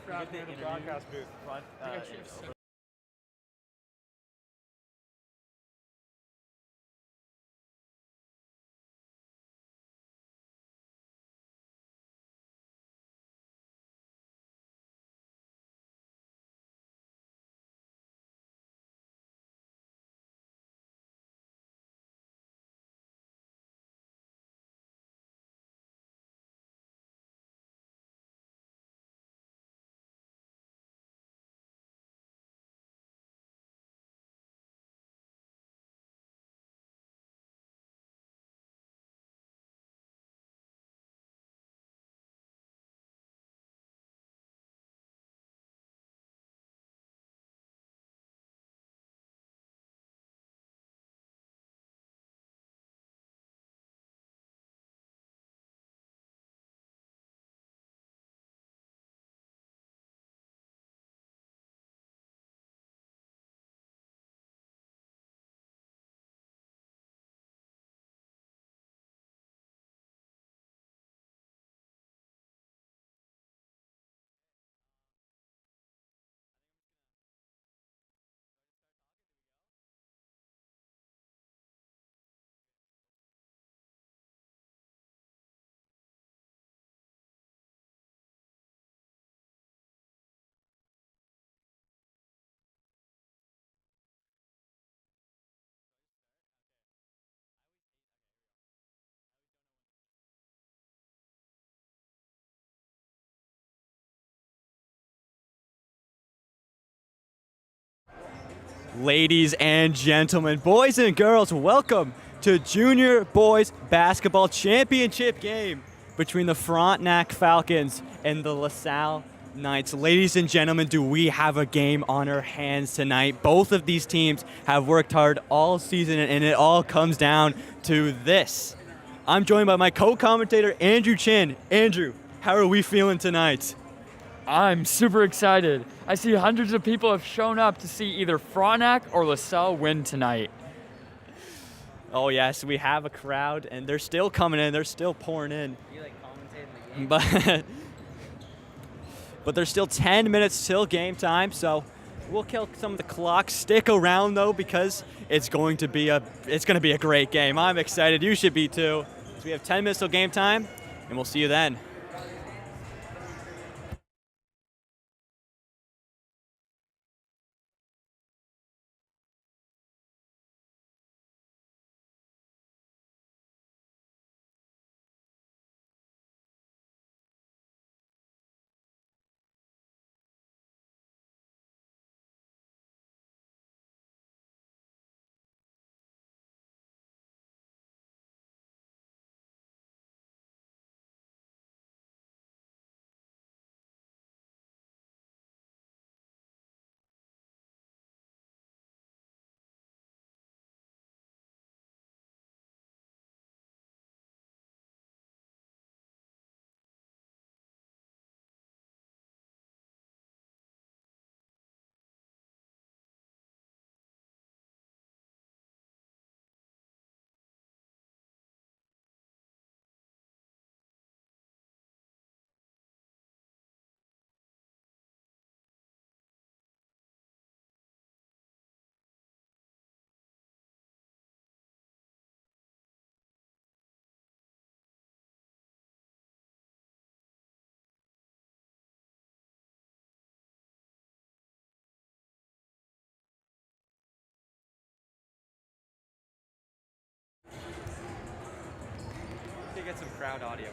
aircraft near the broadcast booth. Front, Ladies and gentlemen, boys and girls, welcome to Junior Boys Basketball Championship game between the Frontenac Falcons and the LaSalle Knights. Ladies and gentlemen, do we have a game on our hands tonight? Both of these teams have worked hard all season, and it all comes down to this. I'm joined by my co-commentator, Andrew Chin. Andrew, how are we feeling tonight? I'm super excited. I see hundreds of people have shown up to see either Frontenac or LaSalle win tonight. Oh yes, we have a crowd, and they're still coming in. They're still pouring in. You like commentating the game? But there's still 10 minutes till game time, so we'll kill some of the clock. Stick around though, because it's going to be a great game. I'm excited. You should be too. So we have 10 minutes till game time, and we'll see you then. Get some crowd audio.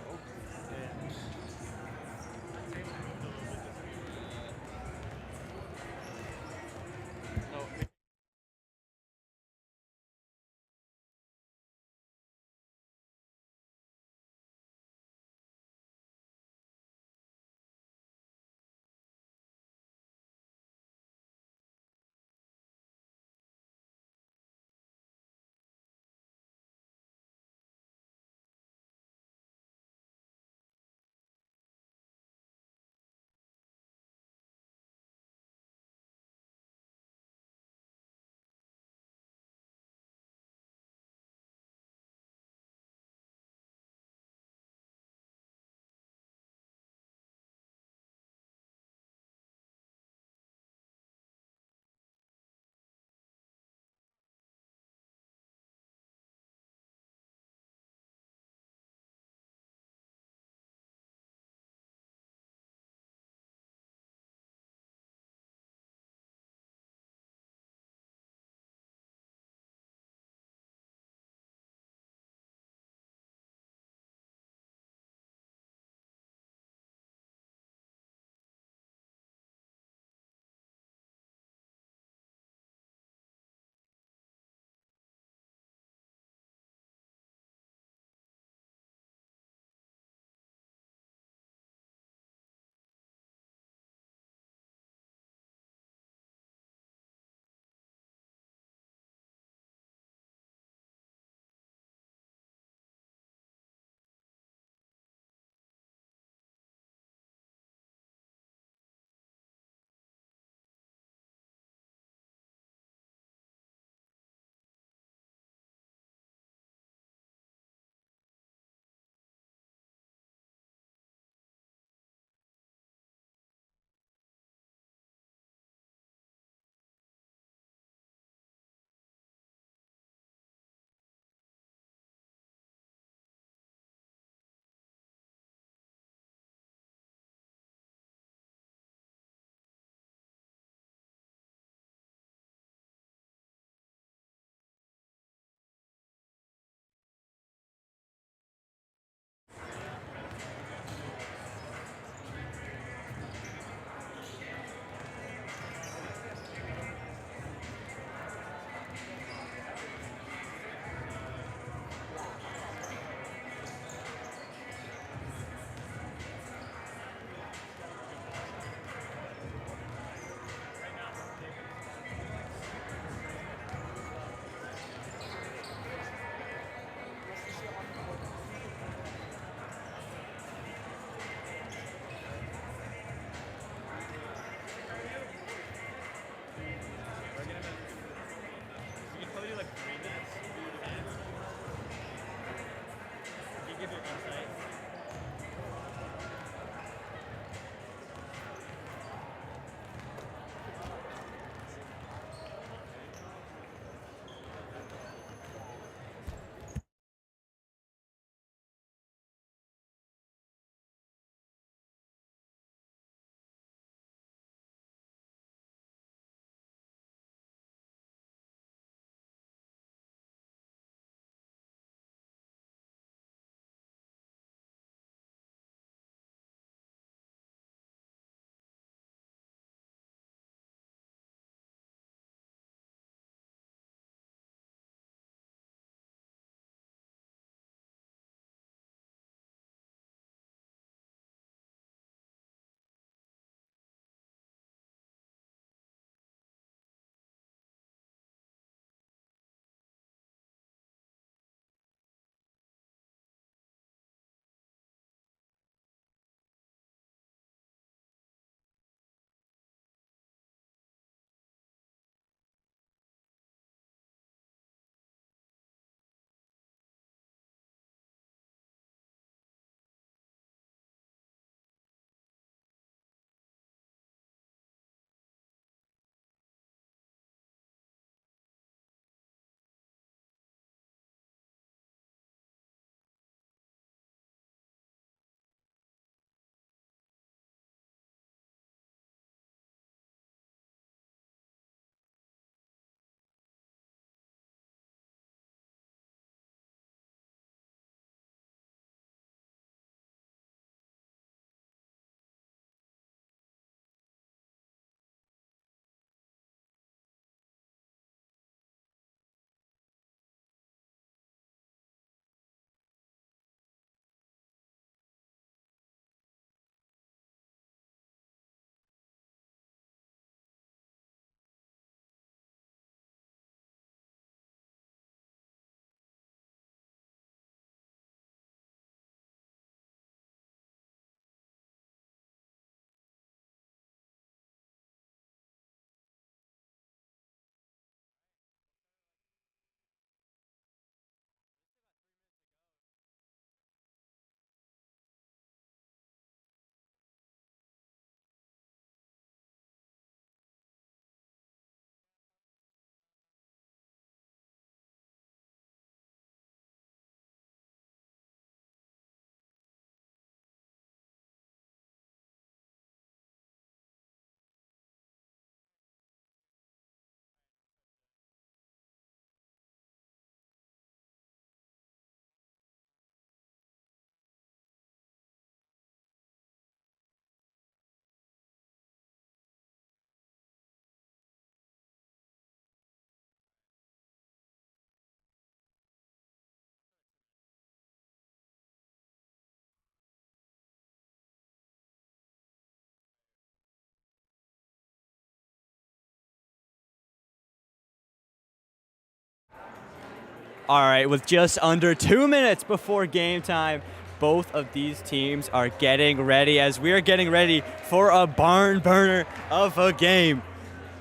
All right, with just under 2 minutes before game time, both of these teams are getting ready as we are getting ready for a barn burner of a game.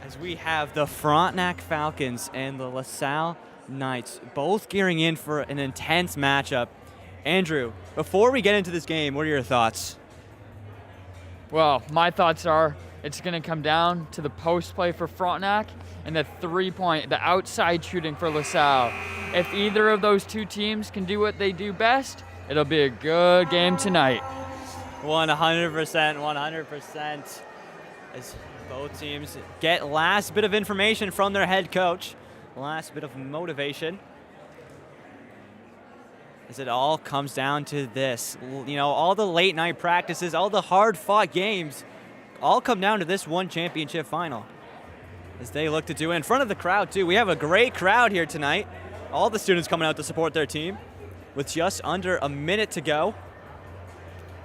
As we have the Frontenac Falcons and the LaSalle Knights both gearing in for an intense matchup. Andrew, before we get into this game, what are your thoughts? Well, my thoughts are it's going to come down to the post play for Frontenac and the the outside shooting for LaSalle. If either of those two teams can do what they do best, it'll be a good game tonight. 100%, 100%. As both teams get last bit of information from their head coach, last bit of motivation. As it all comes down to this. You know, all the late night practices, all the hard fought games, all come down to this one championship final. As they look to do it in front of the crowd too. We have a great crowd here tonight. All the students coming out to support their team with just under a minute to go.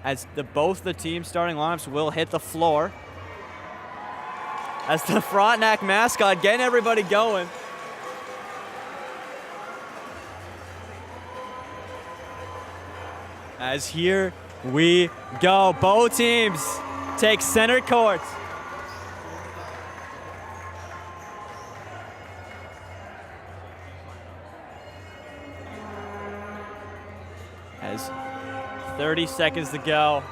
As both the team starting lineups will hit the floor. As the Frontenac mascot getting everybody going. As here we go. Both teams take center court. As 30 seconds to go.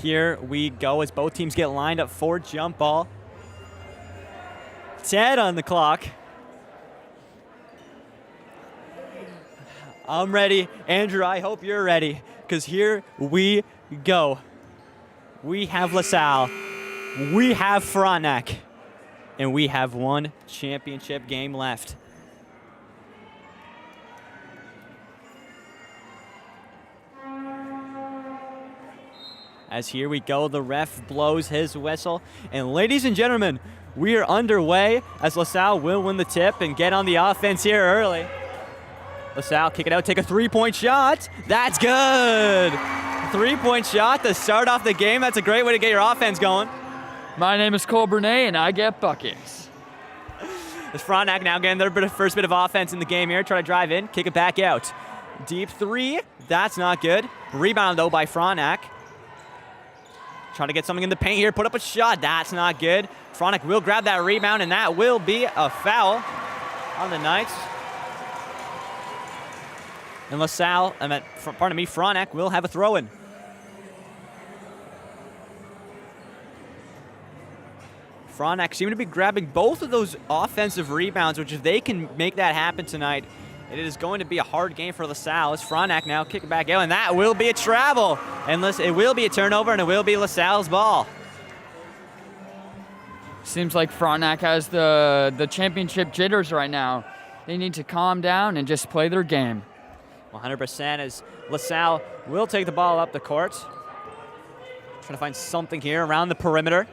Here we go as both teams get lined up for jump ball. 10 on the clock. I'm ready. Andrew, I hope you're ready, because here we go. We have LaSalle. We have Frontenac. And we have one championship game left. As here we go, the ref blows his whistle. And ladies and gentlemen, we are underway as LaSalle will win the tip and get on the offense here early. LaSalle kick it out, take a three-point shot. That's good. Three-point shot to start off the game. That's a great way to get your offense going. My name is Cole Burnett, and I get buckets. As Frontenac now getting their first bit of offense in the game here. Try to drive in, kick it back out. Deep three, that's not good. Rebound though by Frontenac. Trying to get something in the paint here, put up a shot, that's not good. Frontenac will grab that rebound, and that will be a foul on the Knights. And LaSalle, Frontenac will have a throw-in. Frontenac seem to be grabbing both of those offensive rebounds, which if they can make that happen tonight, it is going to be a hard game for LaSalle. As Frontenac now kick it back out, and that will be a travel. And it will be a turnover, and it will be LaSalle's ball. Seems like Frontenac has the championship jitters right now. They need to calm down and just play their game. 100% as LaSalle will take the ball up the court. Trying to find something here around the perimeter.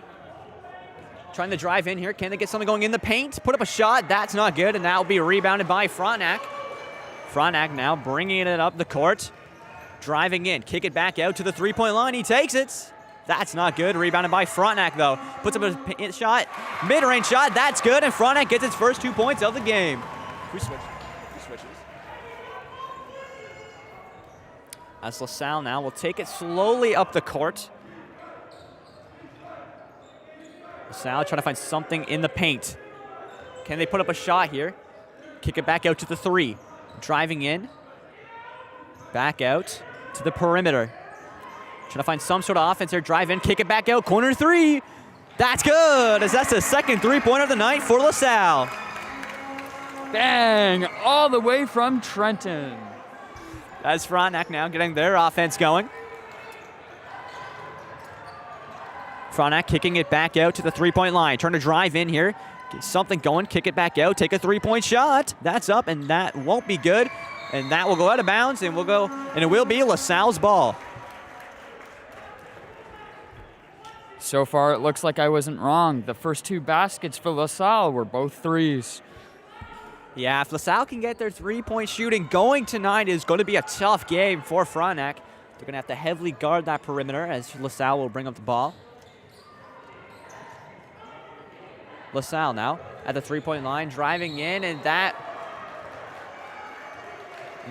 Trying to drive in here. Can they get something going in the paint? Put up a shot. That's not good, and that will be rebounded by Frontenac. Frontenac now bringing it up the court. Driving in. Kick it back out to the three-point line. He takes it. That's not good. Rebounded by Frontenac, though. Puts up a shot. Mid-range shot. That's good, and Frontenac gets its first 2 points of the game. Free switches. As LaSalle now will take it slowly up the court. LaSalle trying to find something in the paint. Can they put up a shot here? Kick it back out to the three. Driving in. Back out to the perimeter. Trying to find some sort of offense here. Drive in, kick it back out. Corner three. That's good, as that's the second three-pointer of the night for LaSalle. Bang! All the way from Trenton. As Frontenac now getting their offense going. Frontenac kicking it back out to the three-point line. Trying to drive in here. Get something going. Kick it back out. Take a three-point shot. That's up, and that won't be good. And that will go out of bounds, and it will be LaSalle's ball. So far, it looks like I wasn't wrong. The first two baskets for LaSalle were both threes. Yeah, if LaSalle can get their three-point shooting going tonight, is going to be a tough game for Frontenac. They're going to have to heavily guard that perimeter as LaSalle will bring up the ball. LaSalle now at the three-point line, driving in, and that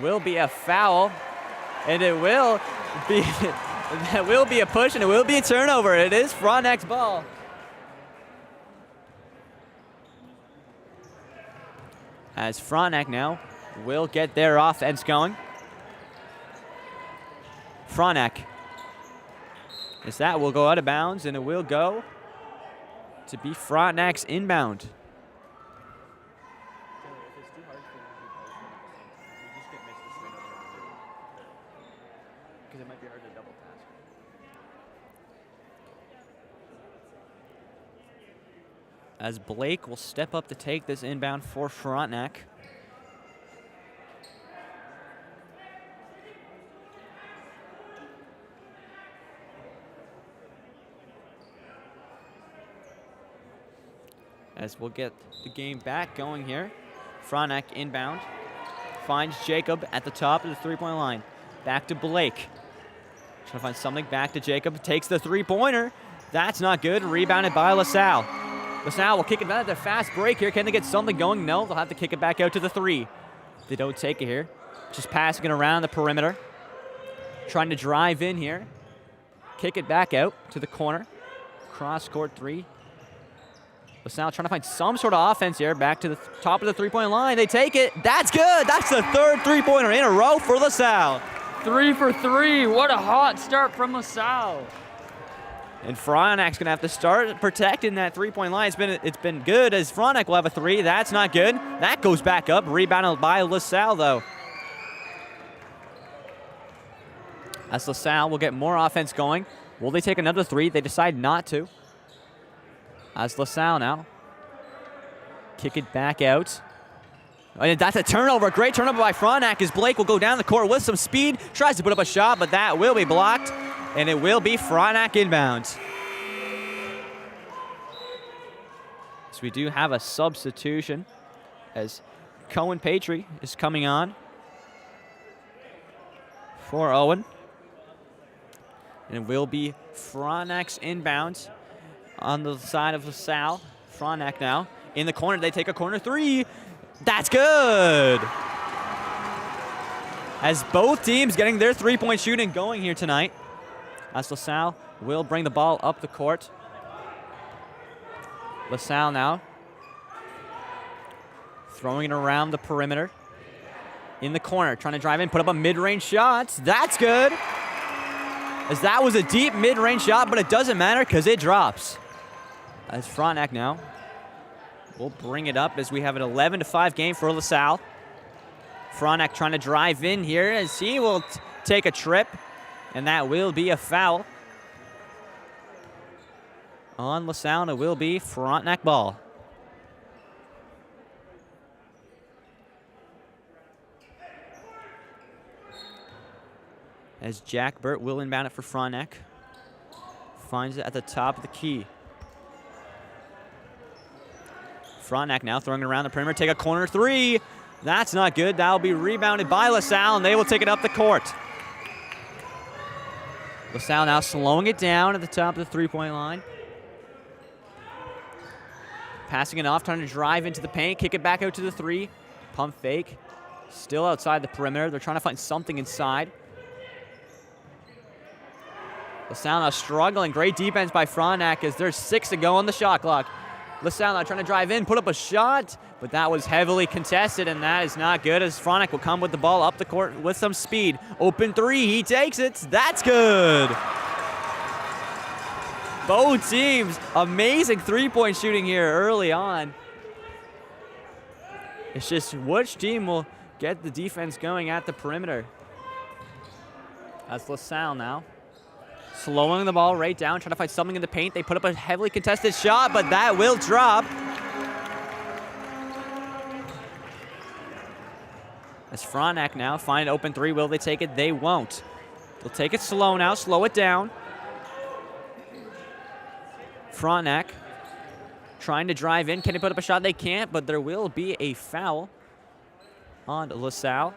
will be a foul. And it will be that will be a push, and it will be a turnover. It is Frontenac's ball. As Frontenac now will get their offense going. Frontenac. As that will go out of bounds, and it will go to be Frontenac's inbound. It might be hard to double task. As Blake will step up to take this inbound for Frontenac. As we'll get the game back going here. Frontenac inbound. Finds Jacob at the top of the three-point line. Back to Blake. Trying to find something back to Jacob. Takes the three-pointer. That's not good. Rebounded by LaSalle. LaSalle will kick it back. A fast break here. Can they get something going? No, they'll have to kick it back out to the three. They don't take it here. Just passing it around the perimeter. Trying to drive in here. Kick it back out to the corner. Cross-court three. LaSalle trying to find some sort of offense here. Back to the top of the three-point line. They take it. That's good. That's the third three-pointer in a row for LaSalle. 3 for 3. What a hot start from LaSalle. And Frontenac's going to have to start protecting that three-point line. It's been good as Frontenac will have a three. That's not good. That goes back up. Rebounded by LaSalle, though. As LaSalle will get more offense going. Will they take another three? They decide not to. As LaSalle now. Kick it back out. And that's a turnover. Great turnover by Frontenac as Blake will go down the court with some speed. Tries to put up a shot, but that will be blocked. And it will be Frontenac inbound. So we do have a substitution as Cohen Patry is coming on for Owen. And it will be Frontenac's inbound on the side of LaSalle. Frontenac now in the corner. They take a corner three. That's good. As both teams getting their three-point shooting going here tonight. As LaSalle will bring the ball up the court. LaSalle now throwing it around the perimeter. In the corner, trying to drive in, put up a mid-range shot. That's good. As that was a deep mid-range shot, but it doesn't matter because it drops. As Frontenac now will bring it up as we have an 11-5 game for LaSalle. Frontenac trying to drive in here as he will take a trip, and that will be a foul on LaSalle, and it will be Frontenac ball. As Jack Burt will inbound it for Frontenac. Finds it at the top of the key. Frontenac now throwing it around the perimeter. Take a corner three. That's not good. That'll be rebounded by LaSalle, and they will take it up the court. LaSalle now slowing it down at the top of the three-point line. Passing it off, trying to drive into the paint. Kick it back out to the three. Pump fake. Still outside the perimeter. They're trying to find something inside. LaSalle now struggling. Great defense by Frontenac as there's 6 to go on the shot clock. LaSalle now trying to drive in, put up a shot, but that was heavily contested, and that is not good as Frontenac will come with the ball up the court with some speed. Open three, he takes it. That's good. Both teams, amazing three-point shooting here early on. It's just which team will get the defense going at the perimeter. That's LaSalle now. Slowing the ball right down, trying to find something in the paint. They put up a heavily contested shot, but that will drop. As Frontenac now find an open three. Will they take it? They won't. They'll take it slow now, slow it down. Frontenac trying to drive in. Can they put up a shot? They can't, but there will be a foul on LaSalle.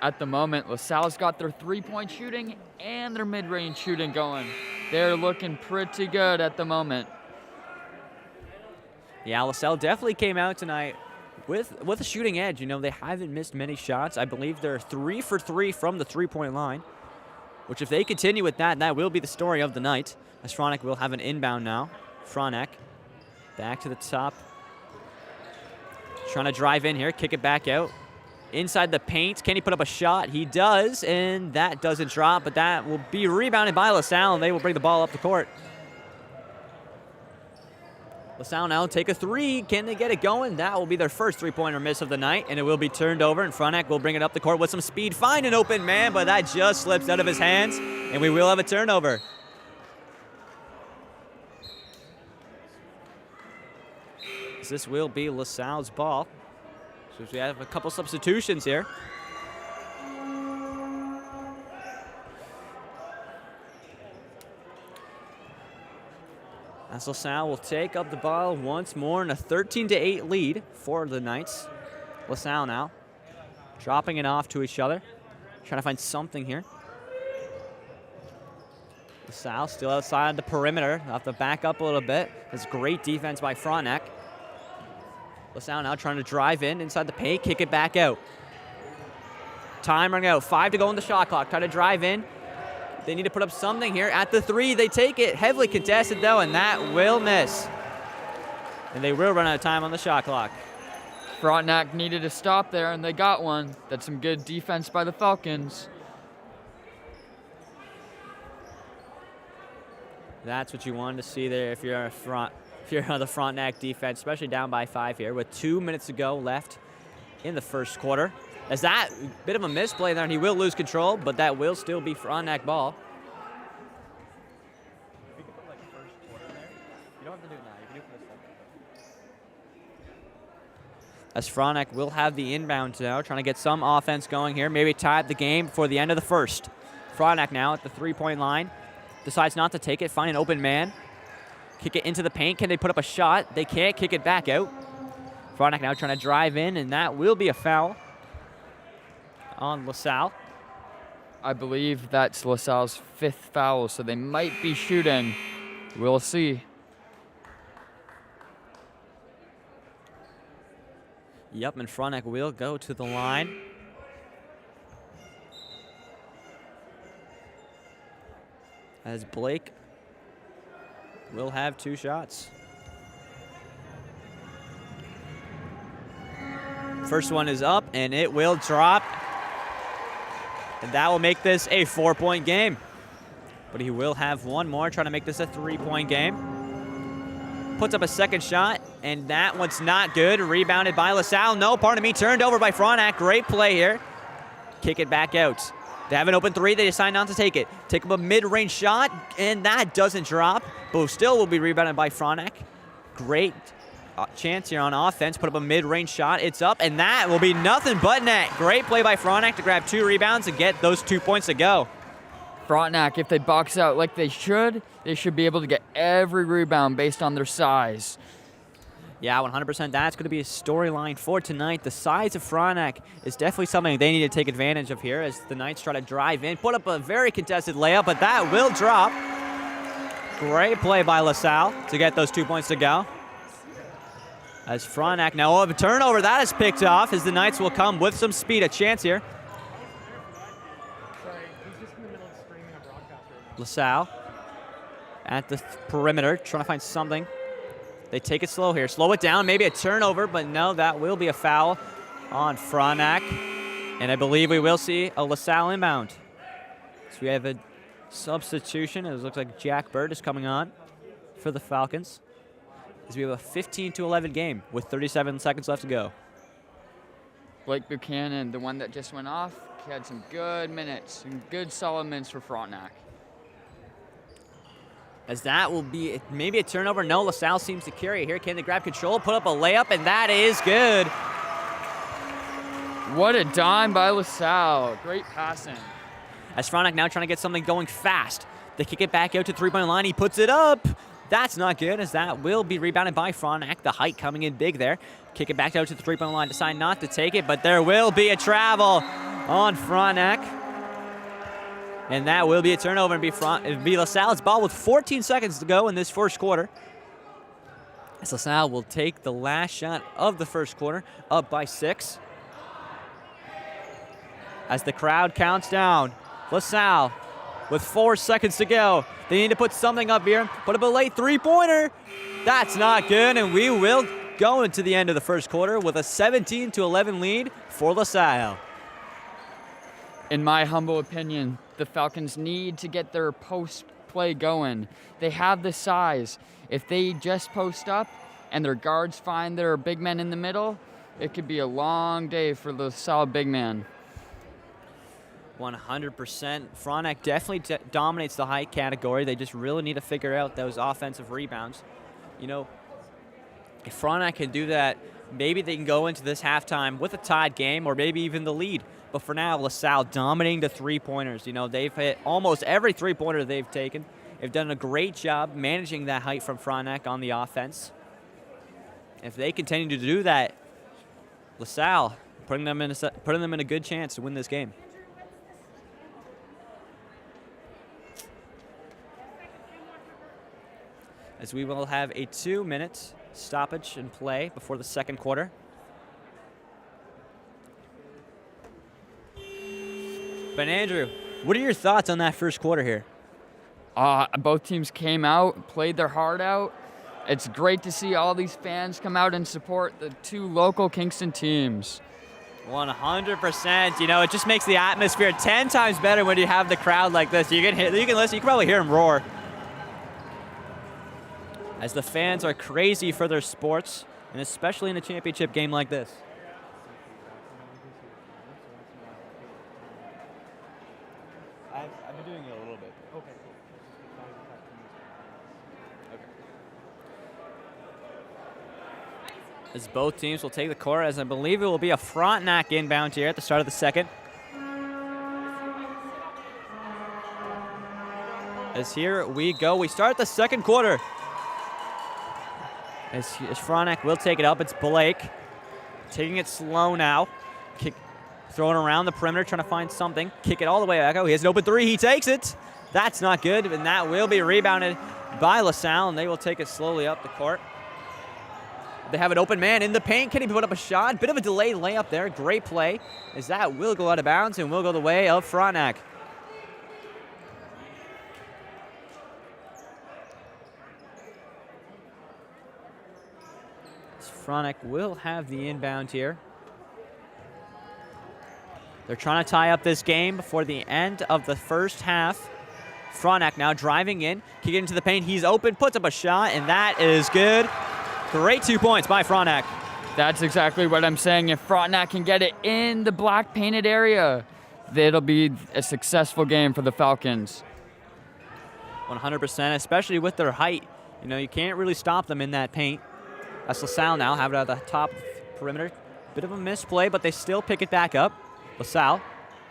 At the moment, LaSalle's got their three-point shooting and their mid-range shooting going. They're looking pretty good at the moment. Yeah, LaSalle definitely came out tonight with a shooting edge. You know, they haven't missed many shots. I believe they're 3 for 3 from the three-point line, which if they continue with that, that will be the story of the night, as Frontenac will have an inbound now. Frontenac back to the top. Trying to drive in here, kick it back out. Inside the paint, can he put up a shot? He does, and that doesn't drop, but that will be rebounded by LaSalle, and they will bring the ball up the court. LaSalle now take a three. Can they get it going? That will be their first three-pointer miss of the night, and it will be turned over, and Frontenac will bring it up the court with some speed. Find an open man, but that just slips out of his hands, and we will have a turnover. This will be LaSalle's ball. So we have a couple substitutions here. As LaSalle will take up the ball once more in a 13-8 lead for the Knights. LaSalle now dropping it off to each other, trying to find something here. LaSalle still outside the perimeter. They'll have to back up a little bit. That's great defense by Frontenac. LaSalle now trying to drive in inside the paint, kick it back out. Time running out, 5 to go on the shot clock. Try to drive in. They need to put up something here. At the three, they take it. Heavily contested though, and that will miss. And they will run out of time on the shot clock. Frontenac needed a stop there, and they got one. That's some good defense by the Falcons. That's what you wanted to see there if you're on the Frontenac defense, especially down by 5 here with 2 minutes to go left in the first quarter. As that bit of a misplay there, and he will lose control, but that will still be Frontenac ball. If you could put like first quarter there, you don't have to do it now. You can do it for the second. As Frontenac will have the inbound now, trying to get some offense going here. Maybe tie up the game before the end of the first. Frontenac now at the three-point line. Decides not to take it, find an open man. Kick it into the paint. Can they put up a shot? They can't. Kick it back out. Frontenac now trying to drive in, and that will be a foul on LaSalle. I believe that's LaSalle's 5th foul, so they might be shooting. We'll see. Yep, and Frontenac will go to the line. As Blake will have 2 shots. First one is up, and it will drop. And that will make this a 4-point game. But he will have one more, trying to make this a 3-point game. Puts up a second shot, and that one's not good. Rebounded by LaSalle. No, pardon me, turned over by Frontenac. Great play here. Kick it back out. They have an open three. They decide not to take it. Take up a mid-range shot, and that doesn't drop. But still will be rebounded by Frontenac. Great chance here on offense. Put up a mid-range shot. It's up, and that will be nothing but net. Great play by Frontenac to grab 2 rebounds and get those 2 points to go. Frontenac, if they box out like they should be able to get every rebound based on their size. Yeah, 100%. That's going to be a storyline for tonight. The size of Frontenac is definitely something they need to take advantage of here as the Knights try to drive in. Put up a very contested layup, but that will drop. Great play by LaSalle to get those 2 points to go. As Frontenac now have a turnover. That is picked off as the Knights will come with some speed. A chance here. LaSalle at the perimeter, trying to find something. They take it slow here. Slow it down, maybe a turnover, but no, that will be a foul on Frontenac. And I believe we will see a LaSalle inbound. So we have a substitution. It looks like Jack Bird is coming on for the Falcons. As we have a 15-11 game with 37 seconds left to go. Blake Buchanan, the one that just went off, had some good minutes, some good solid minutes for Frontenac. As that will be maybe a turnover. No, LaSalle seems to carry it here. Can they grab control, put up a layup, and that is good. What a dime by LaSalle. Great passing. As Frontenac now trying to get something going fast. They kick it back out to three-point line. He puts it up. That's not good, as that will be rebounded by Frontenac. The height coming in big there. Kick it back out to the three-point line. Decide not to take it, but there will be a travel on Frontenac. And that will be a turnover and be LaSalle's ball with 14 seconds to go in this first quarter. As LaSalle will take the last shot of the first quarter, up by 6. As the crowd counts down, LaSalle with 4 seconds to go. They need to put something up here. Put up a late three-pointer. That's not good, and we will go into the end of the first quarter with a 17-11 lead for LaSalle. In my humble opinion, the Falcons need to get their post play going. They have the size. If they just post up and their guards find their big men in the middle, it could be a long day for the LaSalle big man. 100%. Frontenac definitely dominates the height category. They just really need to figure out those offensive rebounds. You know, if Frontenac can do that, maybe they can go into this halftime with a tied game or maybe even the lead. But for now, LaSalle dominating the three-pointers. You know, they've hit almost every three-pointer they've taken. They've done a great job managing that height from Frontenac on the offense. If they continue to do that, LaSalle putting them in a good chance to win this game. As we will have a 2-minute stoppage in play before the second quarter. But Andrew, what are your thoughts on that first quarter here? Both teams came out, played their heart out. It's great to see all these fans come out and support the two local Kingston teams. 100%. You know, it just makes the atmosphere 10 times better when you have the crowd like this. You can listen. You can probably hear them roar. As the fans are crazy for their sports, and especially in a championship game like this. I've been doing it a little bit. Okay, cool. As both teams will take the court, as I believe it will be a Frontenac inbound here at the start of the second. As here we go. We start the second quarter. As Frontenac will take it up, it's Blake taking it slow now. Throwing around the perimeter, trying to find something. Kick it all the way back out. He has an open three. He takes it. That's not good, and that will be rebounded by LaSalle, and they will take it slowly up the court. They have an open man in the paint. Can he put up a shot? Bit of a delayed layup there. Great play, as that will go out of bounds and will go the way of Frontenac. Frontenac will have the inbound here. They're trying to tie up this game before the end of the first half. Frontenac now driving in, kicking into the paint. He's open, puts up a shot, and that is good. Great 2 points by Frontenac. That's exactly what I'm saying. If Frontenac can get it in the black painted area, it'll be a successful game for the Falcons. 100%, especially with their height. You know, you can't really stop them in that paint. That's LaSalle now, have it at the top perimeter. Bit of a misplay, but they still pick it back up. LaSalle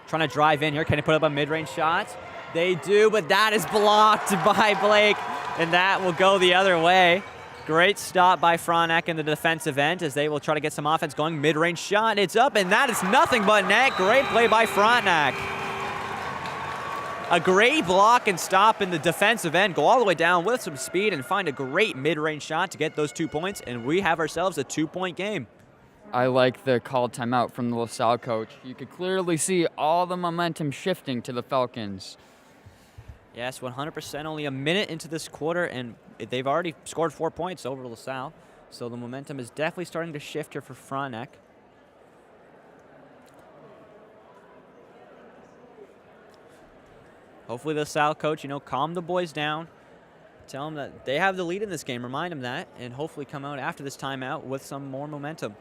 trying to drive in here. Can he put up a mid-range shot? They do, but that is blocked by Blake, and that will go the other way. Great stop by Frontenac in the defensive end as they will try to get some offense going. Mid-range shot, it's up, and that is nothing but net. Great play by Frontenac. A great block and stop in the defensive end. Go all the way down with some speed and find a great mid-range shot to get those 2 points, and we have ourselves a 2-point game. I like the called timeout from the LaSalle coach. You could clearly see all the momentum shifting to the Falcons. Yes, 100%. Only a minute into this quarter, and they've already scored 4 points over LaSalle. So the momentum is definitely starting to shift here for Frontenac. Hopefully the LaSalle coach, calm the boys down. Tell them that they have the lead in this game. Remind them that, and hopefully come out after this timeout with some more momentum.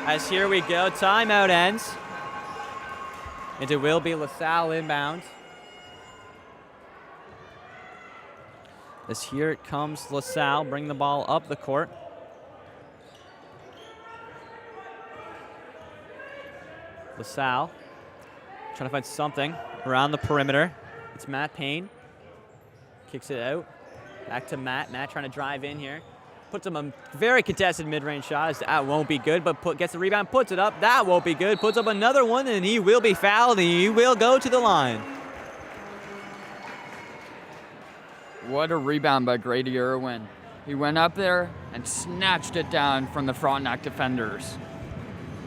As here we go, timeout ends. And it will be LaSalle inbound. As here it comes LaSalle, bring the ball up the court. LaSalle trying to find something around the perimeter. It's Matt Payne. Kicks it out. Back to Matt. Matt trying to drive in here. Puts him a very contested mid-range shot. That won't be good, but gets the rebound, puts it up. That won't be good. Puts up another one, and he will be fouled, and he will go to the line. What a rebound by Grady Ewing. He went up there and snatched it down from the Frontenac defenders.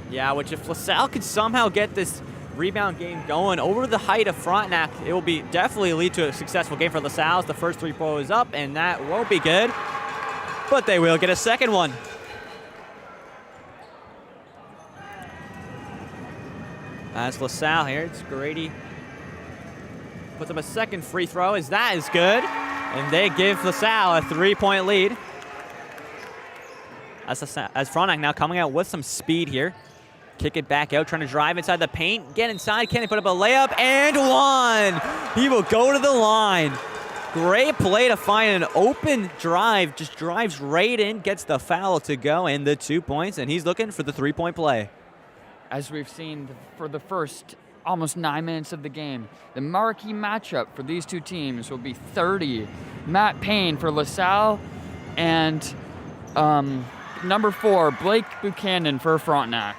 Yeah, which if LaSalle could somehow get this rebound game going over the height of Frontenac, it will be definitely lead to a successful game for LaSalle. The first 3 point is up, and that won't be good. But they will get a second one. As LaSalle here, it's Grady. Puts up a second free throw, as that is good. And they give LaSalle a 3-point lead. As Frontenac now coming out with some speed here. Kick it back out, trying to drive inside the paint. Get inside, can he put up a layup? And one! He will go to the line. Great play to find an open drive. Just drives right in, gets the foul to go, and the 2 points, and he's looking for the 3-point play. As we've seen for the first almost 9 minutes of the game, the marquee matchup for these two teams will be 30. Matt Payne for LaSalle and number 4, Blake Buchanan for Frontenac.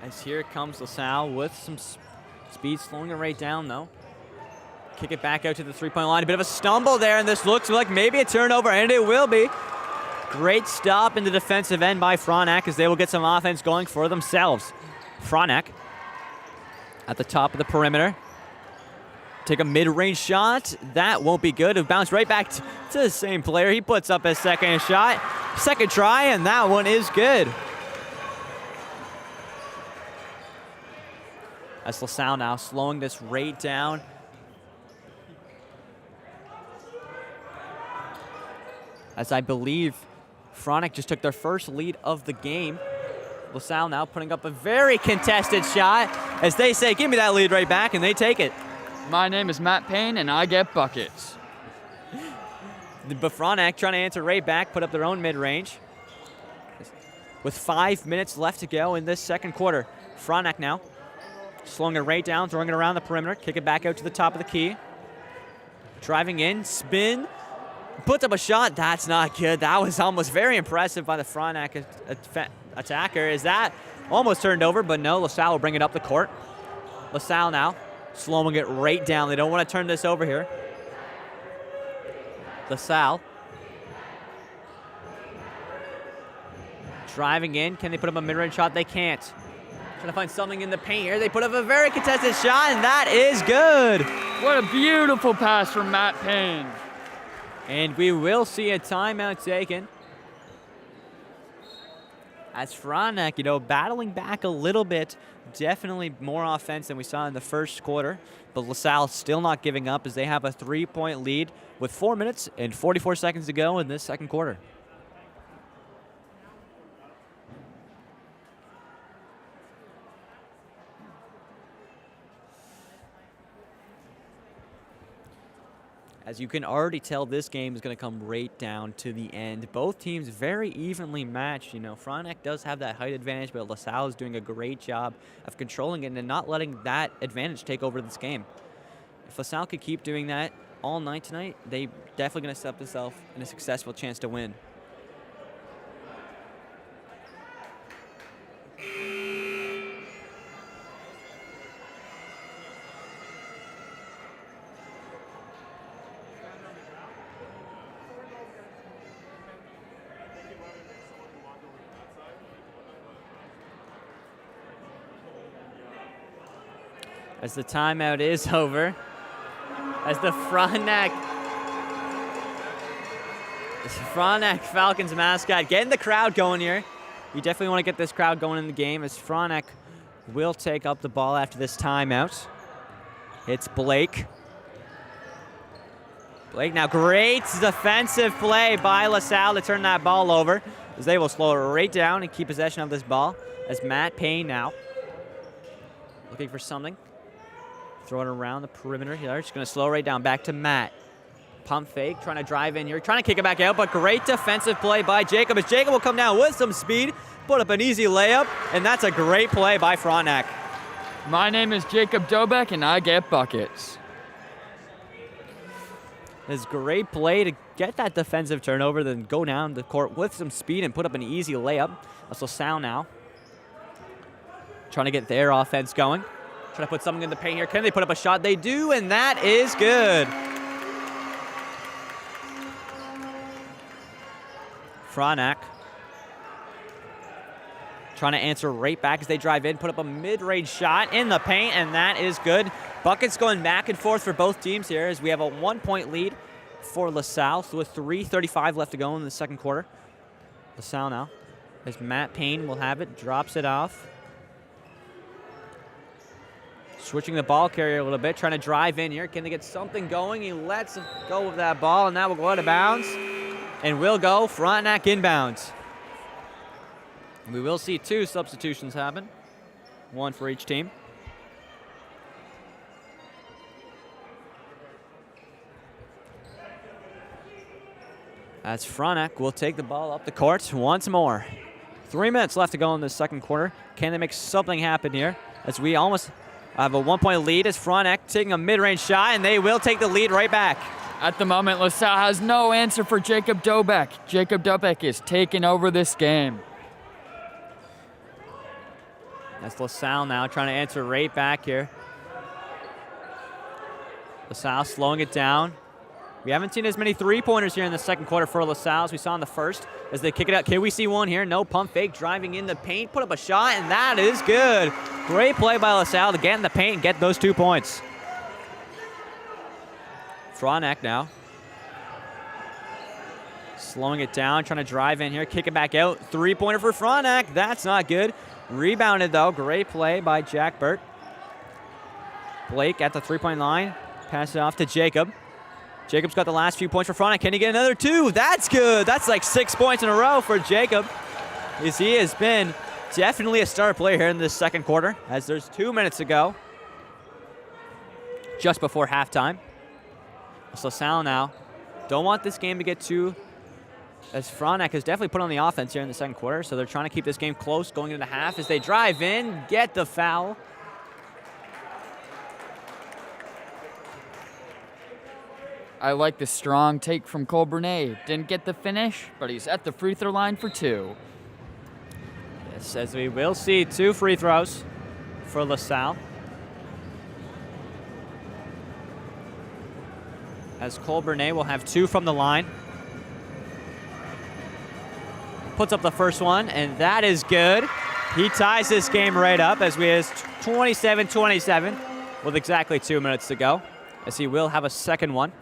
As here comes LaSalle with some speed, slowing it right down though. Kick it back out to the 3-point line. A bit of a stumble there, and this looks like maybe a turnover, and it will be. Great stop in the defensive end by Frontenac as they will get some offense going for themselves. Frontenac at the top of the perimeter. Take a mid-range shot. That won't be good. It'll bounce right back to the same player. He puts up his second shot. Second try, and that one is good. As LaSalle now slowing this rate down. As I believe Frontenac just took their first lead of the game. LaSalle now putting up a very contested shot. As they say, give me that lead right back, and they take it. My name is Matt Payne, and I get buckets. But Frontenac trying to answer right back, put up their own mid-range. With 5 minutes left to go in this second quarter. Frontenac now slowing it right down, throwing it around the perimeter, kick it back out to the top of the key. Driving in, spin, puts up a shot. That's not good. That was almost very impressive by the Frontenac attacker. Is that almost turned over, but no, LaSalle will bring it up the court. LaSalle now slowing it right down. They don't want to turn this over here. LaSalle driving in. Can they put up a mid-range shot? They can't. Trying to find something in the paint here. They put up a very contested shot, and that is good. What a beautiful pass from Matt Payne. And we will see a timeout taken. As Frontenac, battling back a little bit. Definitely more offense than we saw in the first quarter. But LaSalle still not giving up as they have a 3-point lead with 4 minutes and 44 seconds to go in this second quarter. As you can already tell, this game is going to come right down to the end. Both teams very evenly matched. Frontenac does have that height advantage, but LaSalle is doing a great job of controlling it and not letting that advantage take over this game. If LaSalle could keep doing that all night tonight, they definitely going to set themselves in a successful chance to win. As the timeout is over, as the Frontenac Falcons mascot getting the crowd going here. You definitely want to get this crowd going in the game as Frontenac will take up the ball after this timeout. It's Blake. Blake now, great defensive play by LaSalle to turn that ball over as they will slow it right down and keep possession of this ball as Matt Payne now looking for something. Throw it around the perimeter here. Just going to slow right down. Back to Matt. pump fake, trying to drive in here, trying to kick it back out, but great defensive play by Jacob, as Jacob will come down with some speed, put up an easy layup, and that's a great play by Frontenac. My name is Jacob Dobek, and I get buckets. It's great play to get that defensive turnover, then go down the court with some speed and put up an easy layup. That's LaSalle now. Trying to get their offense going. Trying to put something in the paint here. Can they put up a shot? They do, and that is good. Frontenac trying to answer right back as they drive in, put up a mid-range shot in the paint, and that is good. Buckets going back and forth for both teams here as we have a 1-point lead for LaSalle, so with 3:35 left to go in the second quarter. LaSalle now, as Matt Payne will have it, drops it off. Switching the ball carrier a little bit, trying to drive in here. Can they get something going? He lets go of that ball, and that will go out of bounds. And will go Frontenac inbounds. We will see 2 substitutions happen, 1 for each team. As Frontenac will take the ball up the court once more. 3 minutes left to go in the second quarter. Can they make something happen here? As we almost have a 1-point lead as Frontenac taking a mid-range shot, and they will take the lead right back. At the moment, LaSalle has no answer for Jacob Dobek. Jacob Dobek is taking over this game. That's LaSalle now trying to answer right back here. LaSalle slowing it down. We haven't seen as many three-pointers here in the second quarter for LaSalle as we saw in the first. As they kick it out, can we see one here? No pump fake, driving in the paint, put up a shot, and that is good. Great play by LaSalle to get in the paint and get those 2 points. Frontenac now. Slowing it down, trying to drive in here, kick it back out. Three-pointer for Frontenac, that's not good. Rebounded though, great play by Jack Burt. Blake at the three-point line, pass it off to Jacob. Jacob's got the last few points for Frontenac. Can he get another 2? That's good. That's like 6 points in a row for Jacob. As he has been definitely a star player here in this second quarter, as there's 2 minutes to go, just before halftime. So LaSalle now don't want this game to get too, as Frontenac has definitely put on the offense here in the second quarter, so they're trying to keep this game close going into the half as they drive in, get the foul. I like the strong take from Cole Bernay. Didn't get the finish, but he's at the free throw line for 2. Yes, as we will see 2 free throws for LaSalle. As Cole Bernay will have 2 from the line. Puts up the first one, and that is good. He ties this game right up as we have 27-27 with exactly 2 minutes to go, as he will have a second one.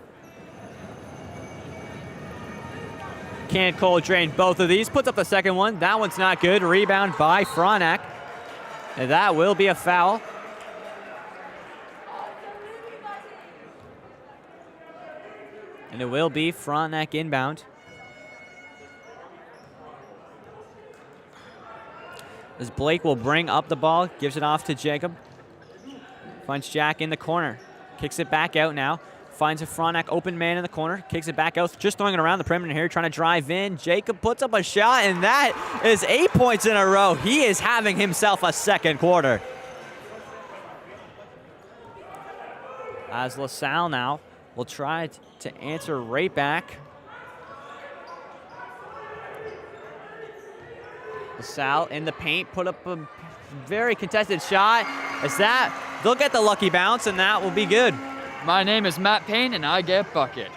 Can Cole drain both of these? Puts up the second one. That one's not good. Rebound by Frontenac, and that will be a foul. And it will be Frontenac inbound. As Blake will bring up the ball, gives it off to Jacob. Finds Jack in the corner. Kicks it back out now. Finds a Frontenac open man in the corner. Kicks it back out. Just throwing it around the perimeter here, trying to drive in. Jacob puts up a shot, and that is 8 points in a row. He is having himself a second quarter. As LaSalle now will try to answer right back. LaSalle in the paint, put up a very contested shot. As that, they'll get the lucky bounce, and that will be good. My name is Matt Payne, and I get buckets.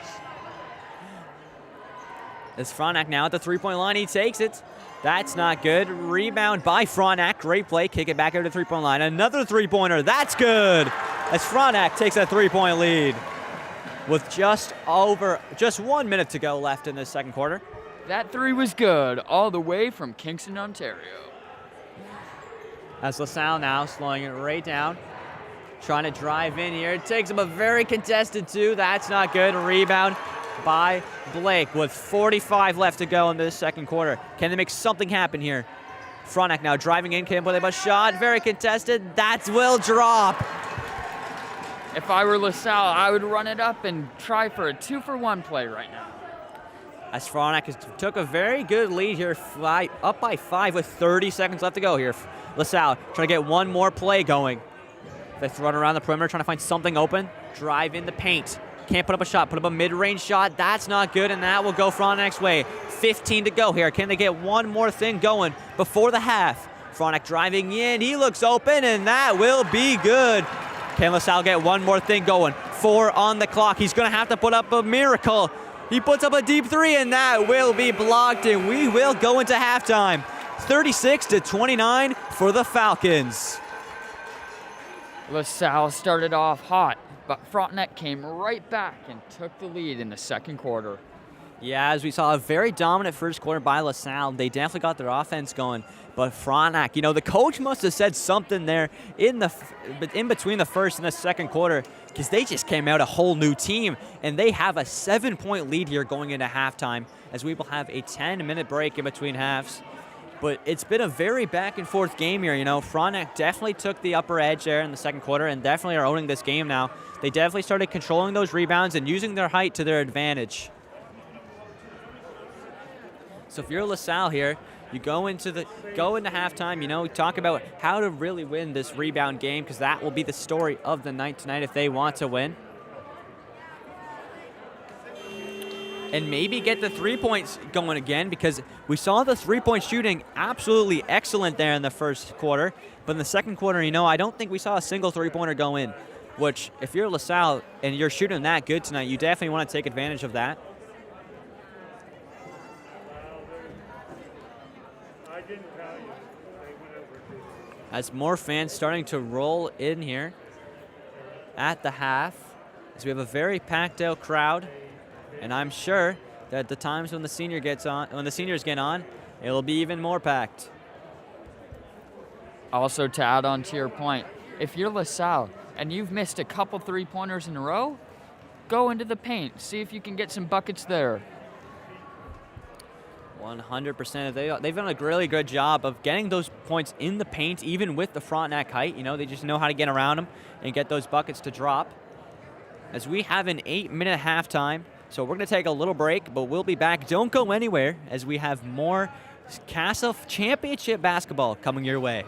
As Frontenac now at the three-point line, he takes it. That's not good. Rebound by Frontenac. Great play. Kick it back over to the three-point line. Another three-pointer. That's good. As Frontenac takes a three-point lead with just 1 minute to go left in this second quarter. That 3 was good, all the way from Kingston, Ontario. As LaSalle now slowing it right down. Trying to drive in here. It takes him a very contested 2. That's not good. Rebound by Blake with 45 left to go in this second quarter. Can they make something happen here? Frontenac now driving in. Can they put up a shot? Very contested. That will drop. If I were LaSalle, I would run it up and try for a 2-for-1 play right now. As Frontenac took a very good lead here, up by 5 with 30 seconds left to go here. LaSalle trying to get one more play going. They run around the perimeter trying to find something open. Drive in the paint. Can't put up a shot. Put up a mid-range shot. That's not good, and that will go Frontenac's way. 15 to go here. Can they get one more thing going before the half? Frontenac driving in. He looks open, and that will be good. Can LaSalle get one more thing going? 4 on the clock. He's going to have to put up a miracle. He puts up a deep 3, and that will be blocked, and we will go into halftime. 36-29 for the Falcons. LaSalle started off hot, but Frontenac came right back and took the lead in the second quarter. Yeah, as we saw a very dominant first quarter by LaSalle, they definitely got their offense going. But Frontenac, the coach must have said something there in between the first and the second quarter, because they just came out a whole new team, and they have a 7-point lead here going into halftime, as we will have a 10-minute break in between halves. But it's been a very back-and-forth game here. Frontenac definitely took the upper edge there in the second quarter and definitely are owning this game now. They definitely started controlling those rebounds and using their height to their advantage. So if you're LaSalle here, you go into halftime, talk about how to really win this rebound game, because that will be the story of the night tonight if they want to win. And maybe get the 3 points going again, because we saw the 3-point shooting absolutely excellent there in the first quarter. But in the second quarter, I don't think we saw a single 3-pointer go in, which if you're LaSalle and you're shooting that good tonight, you definitely want to take advantage of that. As more fans starting to roll in here at the half, as we have a very packed out crowd. And I'm sure that the times when the seniors get on, it'll be even more packed. Also, to add on to your point, if you're LaSalle and you've missed a couple 3-pointers in a row, go into the paint. See if you can get some buckets there. 100%. They've done a really good job of getting those points in the paint, even with the Frontenac height. They just know how to get around them and get those buckets to drop. As we have an 8-minute halftime. So we're going to take a little break, but we'll be back. Don't go anywhere, as we have more CASA Championship basketball coming your way.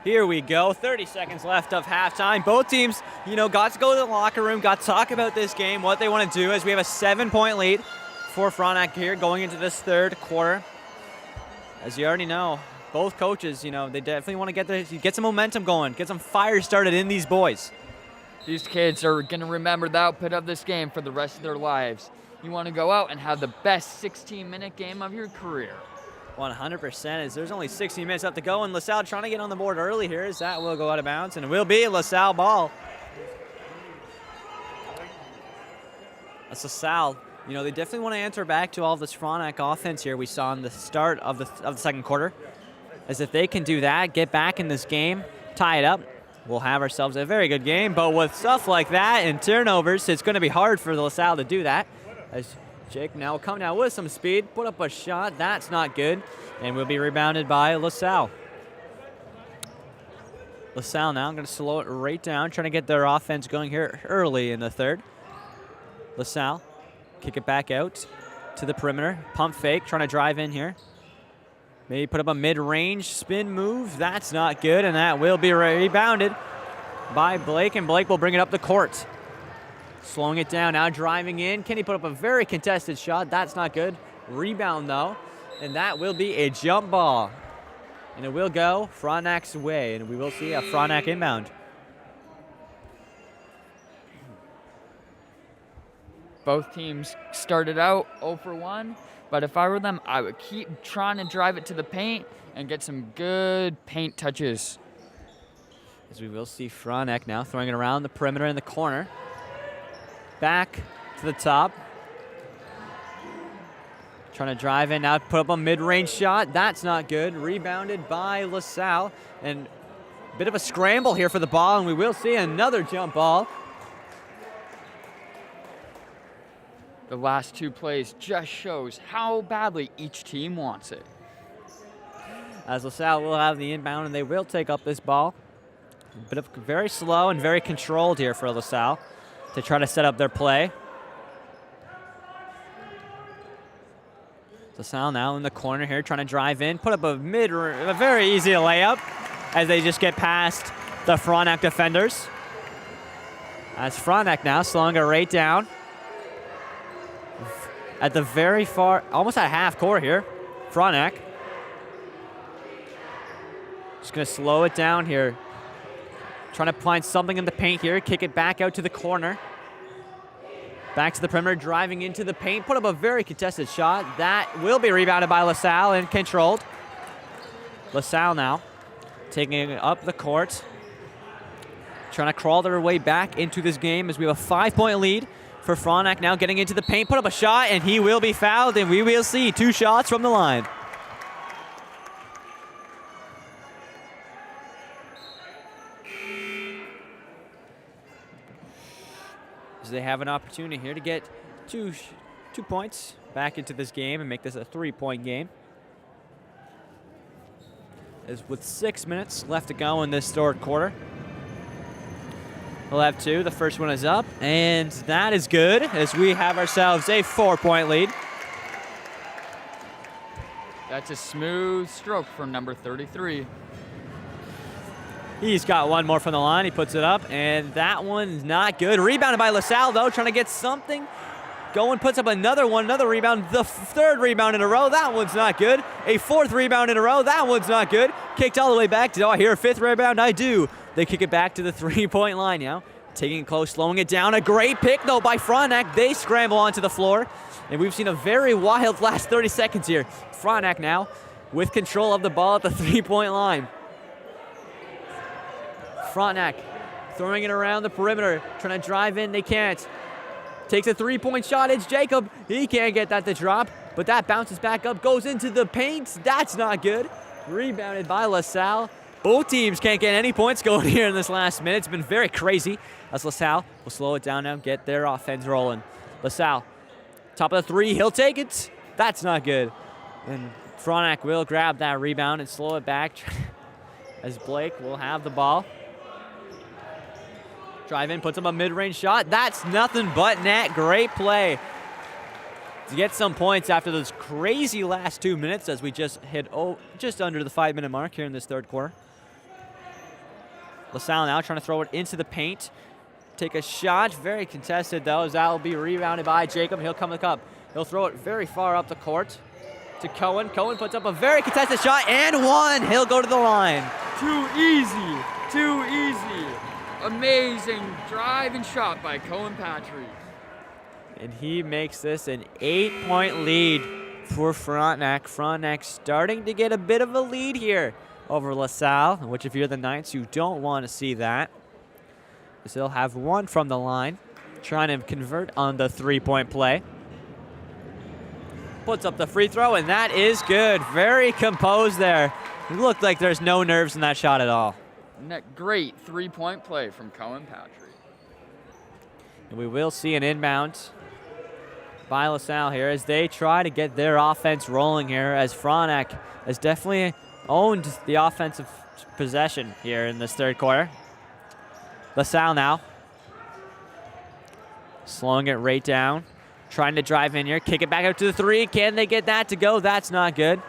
Here we go, 30 seconds left of halftime. Both teams, got to go to the locker room, got to talk about this game, what they want to do, as we have a 7-point lead for Frontenac here going into this third quarter. As you already know, both coaches, they definitely want to get some momentum going, get some fire started in these boys. These kids are going to remember the output of this game for the rest of their lives. You want to go out and have the best 16-minute game of your career. 100%, as there's only 16 minutes left to go, and LaSalle trying to get on the board early here, as that will go out of bounds, and it will be a LaSalle ball. That's LaSalle. They definitely want to enter back to all of this Frontenac offense here we saw in the start of the second quarter. As if they can do that, get back in this game, tie it up, we'll have ourselves a very good game. But with stuff like that and turnovers, it's going to be hard for LaSalle to do that. As Jake now will come down with some speed, put up a shot. That's not good. And will be rebounded by LaSalle. LaSalle now going to slow it right down, trying to get their offense going here early in the third. LaSalle kick it back out to the perimeter. Pump fake, trying to drive in here. Maybe put up a mid-range spin move. That's not good, and that will be rebounded by Blake, and Blake will bring it up the court. Slowing it down, now driving in. Can he put up a very contested shot? That's not good. Rebound, though, and that will be a jump ball. And it will go Frontenac's way, and we will see a Frontenac inbound. Both teams started out 0 for 1, but if I were them, I would keep trying to drive it to the paint and get some good paint touches. As we will see Frontenac now throwing it around the perimeter in the corner. Back to the top. Trying to drive in now, put up a mid-range shot. That's not good. Rebounded by LaSalle. And a bit of a scramble here for the ball, and we will see another jump ball. The last two plays just shows how badly each team wants it. As LaSalle will have the inbound, and they will take up this ball. A bit of very slow and very controlled here for LaSalle to try to set up their play. LaSalle now in the corner here, trying to drive in, put up a very easy layup as they just get past the Frontenac defenders. As Frontenac now slowing it right down at the very far, almost at half court here. Frontenac just gonna slow it down here. Trying to find something in the paint here, kick it back out to the corner. Back to the perimeter, driving into the paint, put up a very contested shot. That will be rebounded by LaSalle and controlled. LaSalle now taking it up the court. Trying to crawl their way back into this game as we have a 5-point lead for Frontenac now getting into the paint, put up a shot, and he will be fouled, and we will see 2 shots from the line. They have an opportunity here to get two points back into this game and make this a 3-point game. As with 6 minutes left to go in this third quarter. We'll have 2. The first one is up, and that is good as we have ourselves a 4-point lead. That's a smooth stroke from number 33. He's got one more from the line. He puts it up, and that one's not good. Rebounded by LaSalle, though, trying to get something going. Puts up another one, another rebound. The third rebound in a row. That one's not good. A 4th rebound in a row. That one's not good. Kicked all the way back. Do I hear a 5th rebound? I do. They kick it back to the 3-point line now. Taking it close, slowing it down. A great pick, though, by Frontenac. They scramble onto the floor, and we've seen a very wild last 30 seconds here. Frontenac now with control of the ball at the 3-point line. Frontenac throwing it around the perimeter, trying to drive in, they can't. Takes a 3-point shot, it's Jacob. He can't get that to drop, but that bounces back up, goes into the paint. That's not good. Rebounded by LaSalle. Both teams can't get any points going here in this last minute. It's been very crazy. As LaSalle will slow it down now, get their offense rolling. LaSalle, top of the 3, he'll take it. That's not good. And Frontenac will grab that rebound and slow it back as Blake will have the ball. Drive in, puts up a mid-range shot. That's nothing but net. Great play to get some points after those crazy last 2 minutes as we just hit just under the 5-minute mark here in this third quarter. LaSalle now trying to throw it into the paint. Take a shot. Very contested, though, as that will be rebounded by Jacob. He'll come to the cup. He'll throw it very far up the court to Cohen. Cohen puts up a very contested shot and one. He'll go to the line. Too easy. Too easy. Amazing drive and shot by Cohen Patry. And he makes this an 8-point lead for Frontenac. Frontenac starting to get a bit of a lead here over LaSalle, which if you're the Knights, you don't want to see that. So they'll have one from the line, trying to convert on the three-point play. Puts up the free throw, and that is good. Very composed there. It looked like there's no nerves in that shot at all. Great three-point play from Cohen Patry. And we will see an inbound by LaSalle here as they try to get their offense rolling here, as Frontenac has definitely owned the offensive possession here in this third quarter. LaSalle now slowing it right down, trying to drive in here, kick it back out to the three. Can they get that to go? That's not good.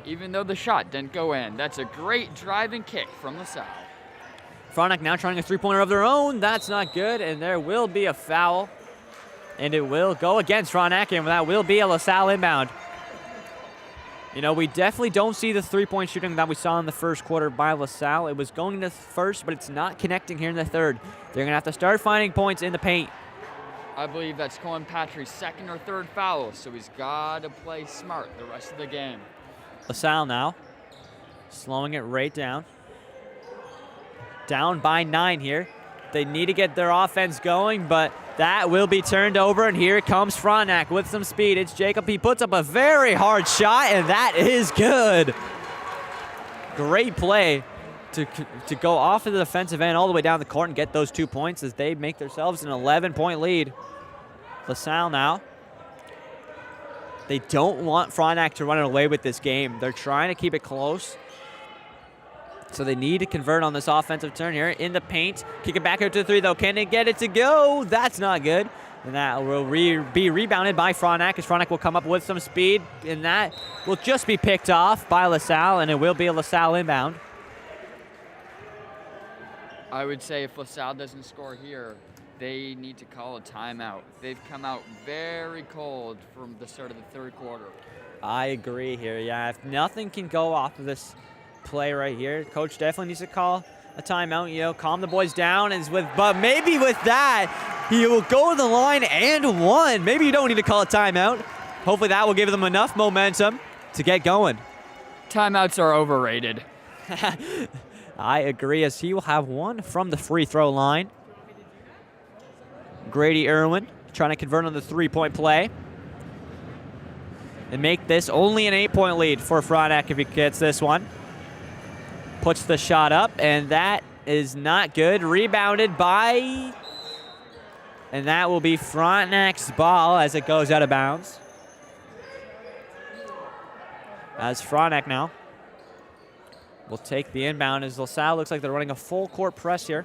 Even though the shot didn't go in, that's a great driving kick from LaSalle. Frontenac now trying a three-pointer of their own. That's not good, and there will be a foul. And it will go against Frontenac, and that will be a LaSalle inbound. You know, we definitely don't see the three-point shooting that we saw in the first quarter by LaSalle. It was going to first, but it's not connecting here in the third. They're going to have to start finding points in the paint. I believe that's Cohen Patry's second or third foul, so he's got to play smart the rest of the game. LaSalle now slowing it right down. Down by 9 here. They need to get their offense going, but that will be turned over, and here comes Frontenac with some speed. It's Jacob. He puts up a very hard shot, and that is good. Great play to go off of the defensive end all the way down the court and get those 2 points as they make themselves an 11-point lead. LaSalle now. They don't want Frontenac to run away with this game. They're trying to keep it close. So they need to convert on this offensive turn here in the paint. Kick it back out to the three, though. Can they get it to go? That's not good. And that will be rebounded by Frontenac, as Frontenac will come up with some speed. And that will just be picked off by LaSalle, and it will be a LaSalle inbound. I would say if LaSalle doesn't score here, they need to call a timeout. They've come out very cold from the start of the third quarter. I agree here. Yeah, if nothing can go off of this play right here, coach definitely needs to call a timeout, you know, calm the boys down. But maybe with that, he will go to the line and one. Maybe you don't need to call a timeout. Hopefully that will give them enough momentum to get going. Timeouts are overrated. I agree, as he will have one from the free throw line. Grady Irwin trying to convert on the three-point play and make this only an 8-point lead for Frontenac if he gets this one. Puts the shot up, and that is not good. Rebounded by, and that will be Frontenac's ball as it goes out of bounds. As Frontenac now will take the inbound, as LaSalle looks like they're running a full court press here.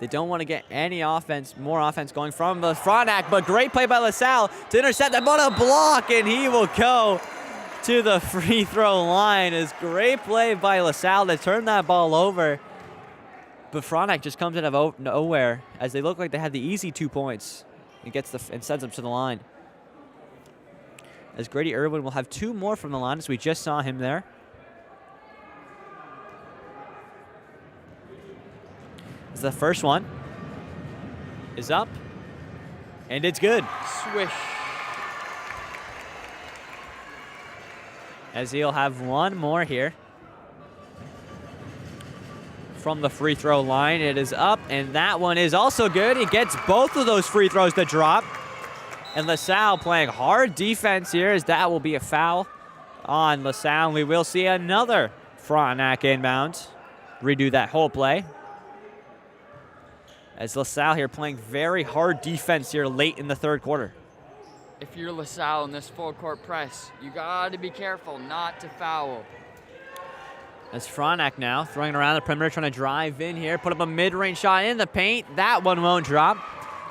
They don't want to get any offense, more offense going from the Frontenac, but great play by LaSalle to intercept that, but a block, and he will go to the free throw line. Is great play by LaSalle to turn that ball over. But Frontenac just comes out of nowhere as they look like they had the easy 2 points and sends them to the line. As Grady Irwin will have 2 more from the line, as we just saw him there. As the first one is up, and it's good. Swish. As he'll have one more here from the free throw line. It is up, and that one is also good. He gets both of those free throws to drop. And LaSalle playing hard defense here, as that will be a foul on LaSalle. And we will see another Frontenac inbound. Redo that whole play. As LaSalle here playing very hard defense here late in the third quarter. If you're LaSalle in this full court press, you got to be careful not to foul. As Frontenac now throwing around the perimeter, trying to drive in here, put up a mid-range shot in the paint. That one won't drop,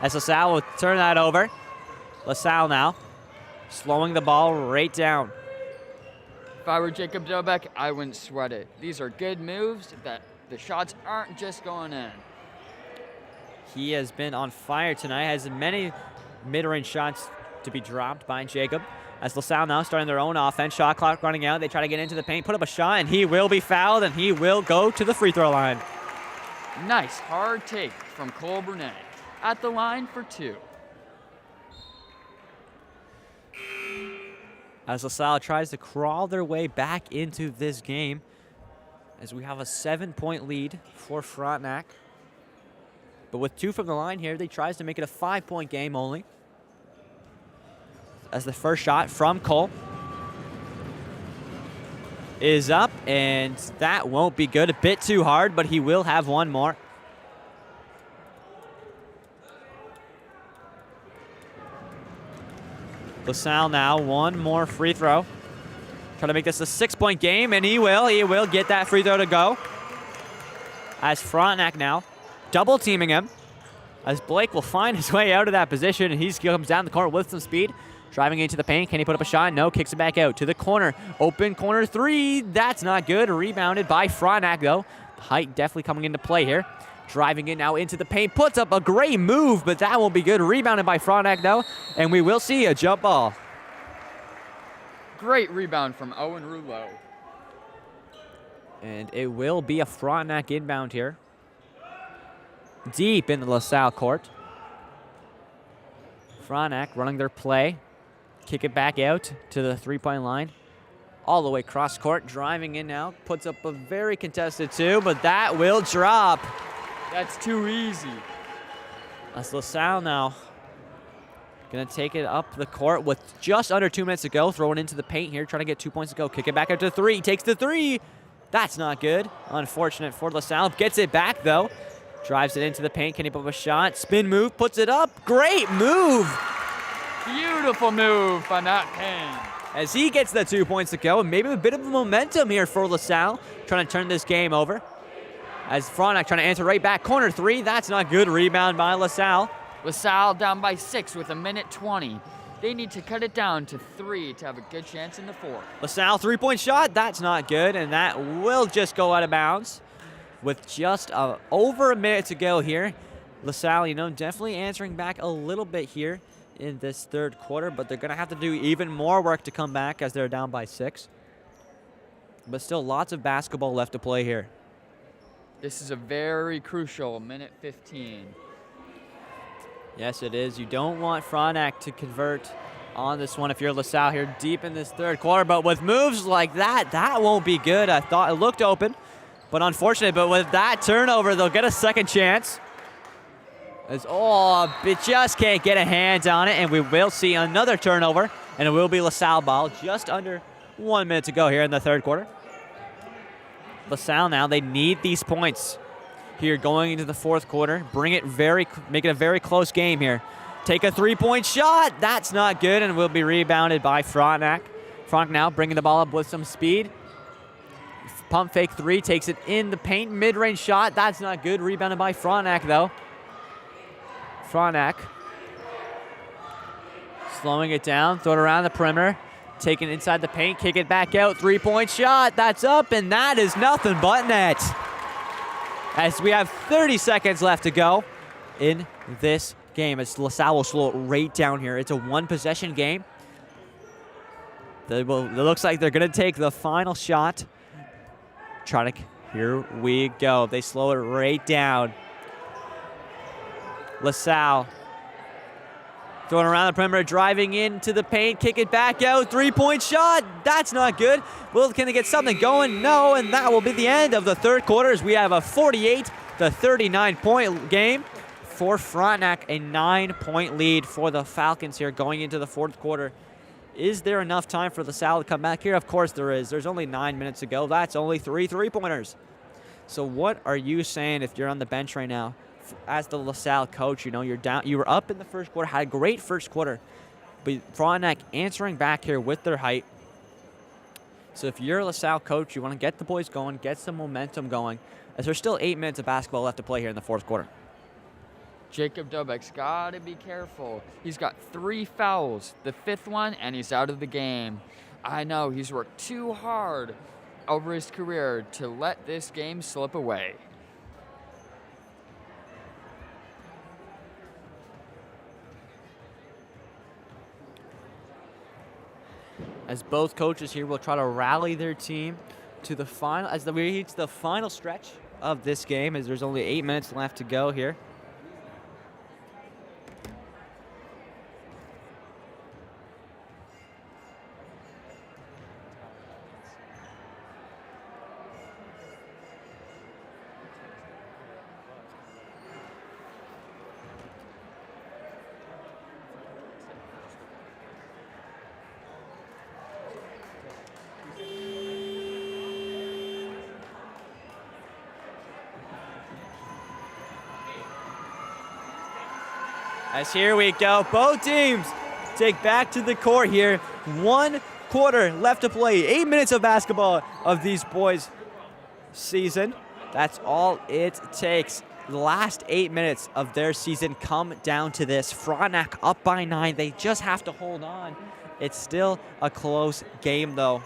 as LaSalle will turn that over. LaSalle now slowing the ball right down. If I were Jacob Dobek, I wouldn't sweat it. These are good moves that the shots aren't just going in. He has been on fire tonight, has many mid-range shots to be dropped by Jacob. As LaSalle now starting their own offense, shot clock running out. They try to get into the paint, put up a shot, and he will be fouled, and he will go to the free throw line. Nice hard take from Cole Brunet at the line for 2. As LaSalle tries to crawl their way back into this game, as we have a 7-point lead for Frontenac. But with 2 from the line here, they tries to make it a 5-point game only. As the first shot from Cole is up, and that won't be good. A bit too hard, but he will have one more. LaSalle now, one more free throw. Trying to make this a 6-point game, and he will get that free throw to go. As Frontenac now double teaming him, as Blake will find his way out of that position, and he comes down the court with some speed. Driving into the paint, can he put up a shot? No, kicks it back out to the corner. Open corner 3, that's not good. Rebounded by Frontenac though. Height definitely coming into play here. Driving in now into the paint, puts up a great move, but that won't be good. Rebounded by Frontenac though, and we will see a jump ball. Great rebound from Owen Rouleau. And it will be a Frontenac inbound here. Deep in the LaSalle court. Frontenac running their play. Kick it back out to the 3-point line. All the way cross court, driving in now. Puts up a very contested 2, but that will drop. That's too easy. That's LaSalle now. Gonna take it up the court with just under 2 minutes to go. Throw it into the paint here, trying to get 2 points to go. Kick it back out to 3, takes the 3. That's not good. Unfortunate for LaSalle. Gets it back though. Drives it into the paint. Can he put up a shot? Spin move, puts it up. Great move. Beautiful move by Matt Payne. As he gets the 2 points to go, and maybe a bit of momentum here for LaSalle, trying to turn this game over. As Frontenac trying to answer right back. Corner 3, that's not good. Rebound by LaSalle. LaSalle down by 6 with 1:20. They need to cut it down to 3 to have a good chance in the 4th. LaSalle 3-point shot, that's not good, and that will just go out of bounds. With just over a minute to go here. LaSalle, definitely answering back a little bit here in this third quarter, but they're going to have to do even more work to come back as they're down by 6. But still lots of basketball left to play here. This is a very crucial 1:15. Yes, it is. You don't want Frontenac to convert on this one if you're LaSalle here deep in this third quarter, but with moves like that, that won't be good. I thought it looked open, but unfortunate. But with that turnover, they'll get a second chance. It just can't get a hand on it, and we will see another turnover, and it will be LaSalle ball. Just under 1 minute to go here in the third quarter. LaSalle now, they need these points here going into the fourth quarter. Make it a very close game here. Take a 3-point shot. That's not good, and will be rebounded by Frontenac. Frontenac now bringing the ball up with some speed. Pump fake 3, takes it in the paint. Mid-range shot. That's not good. Rebounded by Frontenac, though. Frontenac slowing it down, throw it around the perimeter, taking it inside the paint, kick it back out, 3-point shot, that's up, and that is nothing but net. As we have 30 seconds left to go in this game, as LaSalle will slow it right down here. It's a 1-possession game. It looks like they're going to take the final shot. Here we go. They slow it right down. LaSalle throwing around the perimeter, driving into the paint, kick it back out, 3-point shot. That's not good. Well, can they get something going? No, and that will be the end of the third quarter as we have a 48-39 game for Frontenac, a 9-point lead for the Falcons here going into the fourth quarter. Is there enough time for LaSalle to come back here? Of course there is. There's only 9 minutes to go. That's only 3 3-pointers. So what are you saying if you're on the bench right now? As the LaSalle coach, you're down. You were up in the first quarter, had a great first quarter, but Frontenac answering back here with their height. So if you're a LaSalle coach, you want to get the boys going, get some momentum going, as there's still 8 minutes of basketball left to play here in the fourth quarter. Jacob Dobek's got to be careful. He's got 3 fouls, the 5th one, and he's out of the game. I know he's worked too hard over his career to let this game slip away. As both coaches here will try to rally their team to the final, as we reach the final stretch of this game, as there's only 8 minutes left to go here. As here we go, both teams take back to the court here. 1 quarter left to play. 8 minutes of basketball of these boys' season. That's all it takes. The last 8 minutes of their season come down to this. Frontenac up by 9. They just have to hold on. It's still a close game, though.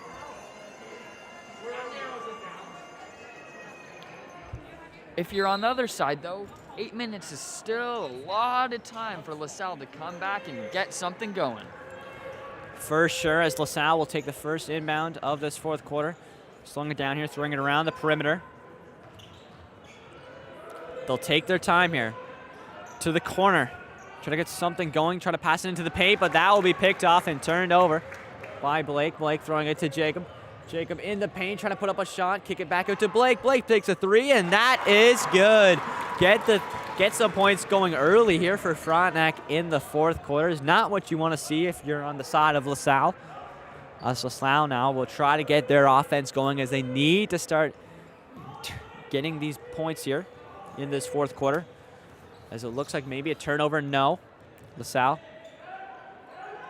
If you're on the other side, though, 8 minutes is still a lot of time for LaSalle to come back and get something going. For sure, as LaSalle will take the first inbound of this fourth quarter. Slowing it down here, throwing it around the perimeter. They'll take their time here to the corner. Try to get something going, try to pass it into the paint, but that will be picked off and turned over by Blake. Blake throwing it to Jacob. Jacob in the paint, trying to put up a shot, kick it back out to Blake. Blake takes a 3, and that is good. Get some points going early here for Frontenac in the fourth quarter. Is not what you want to see if you're on the side of LaSalle. LaSalle now will try to get their offense going as they need to start getting these points here in this fourth quarter. As it looks like maybe a turnover, no. LaSalle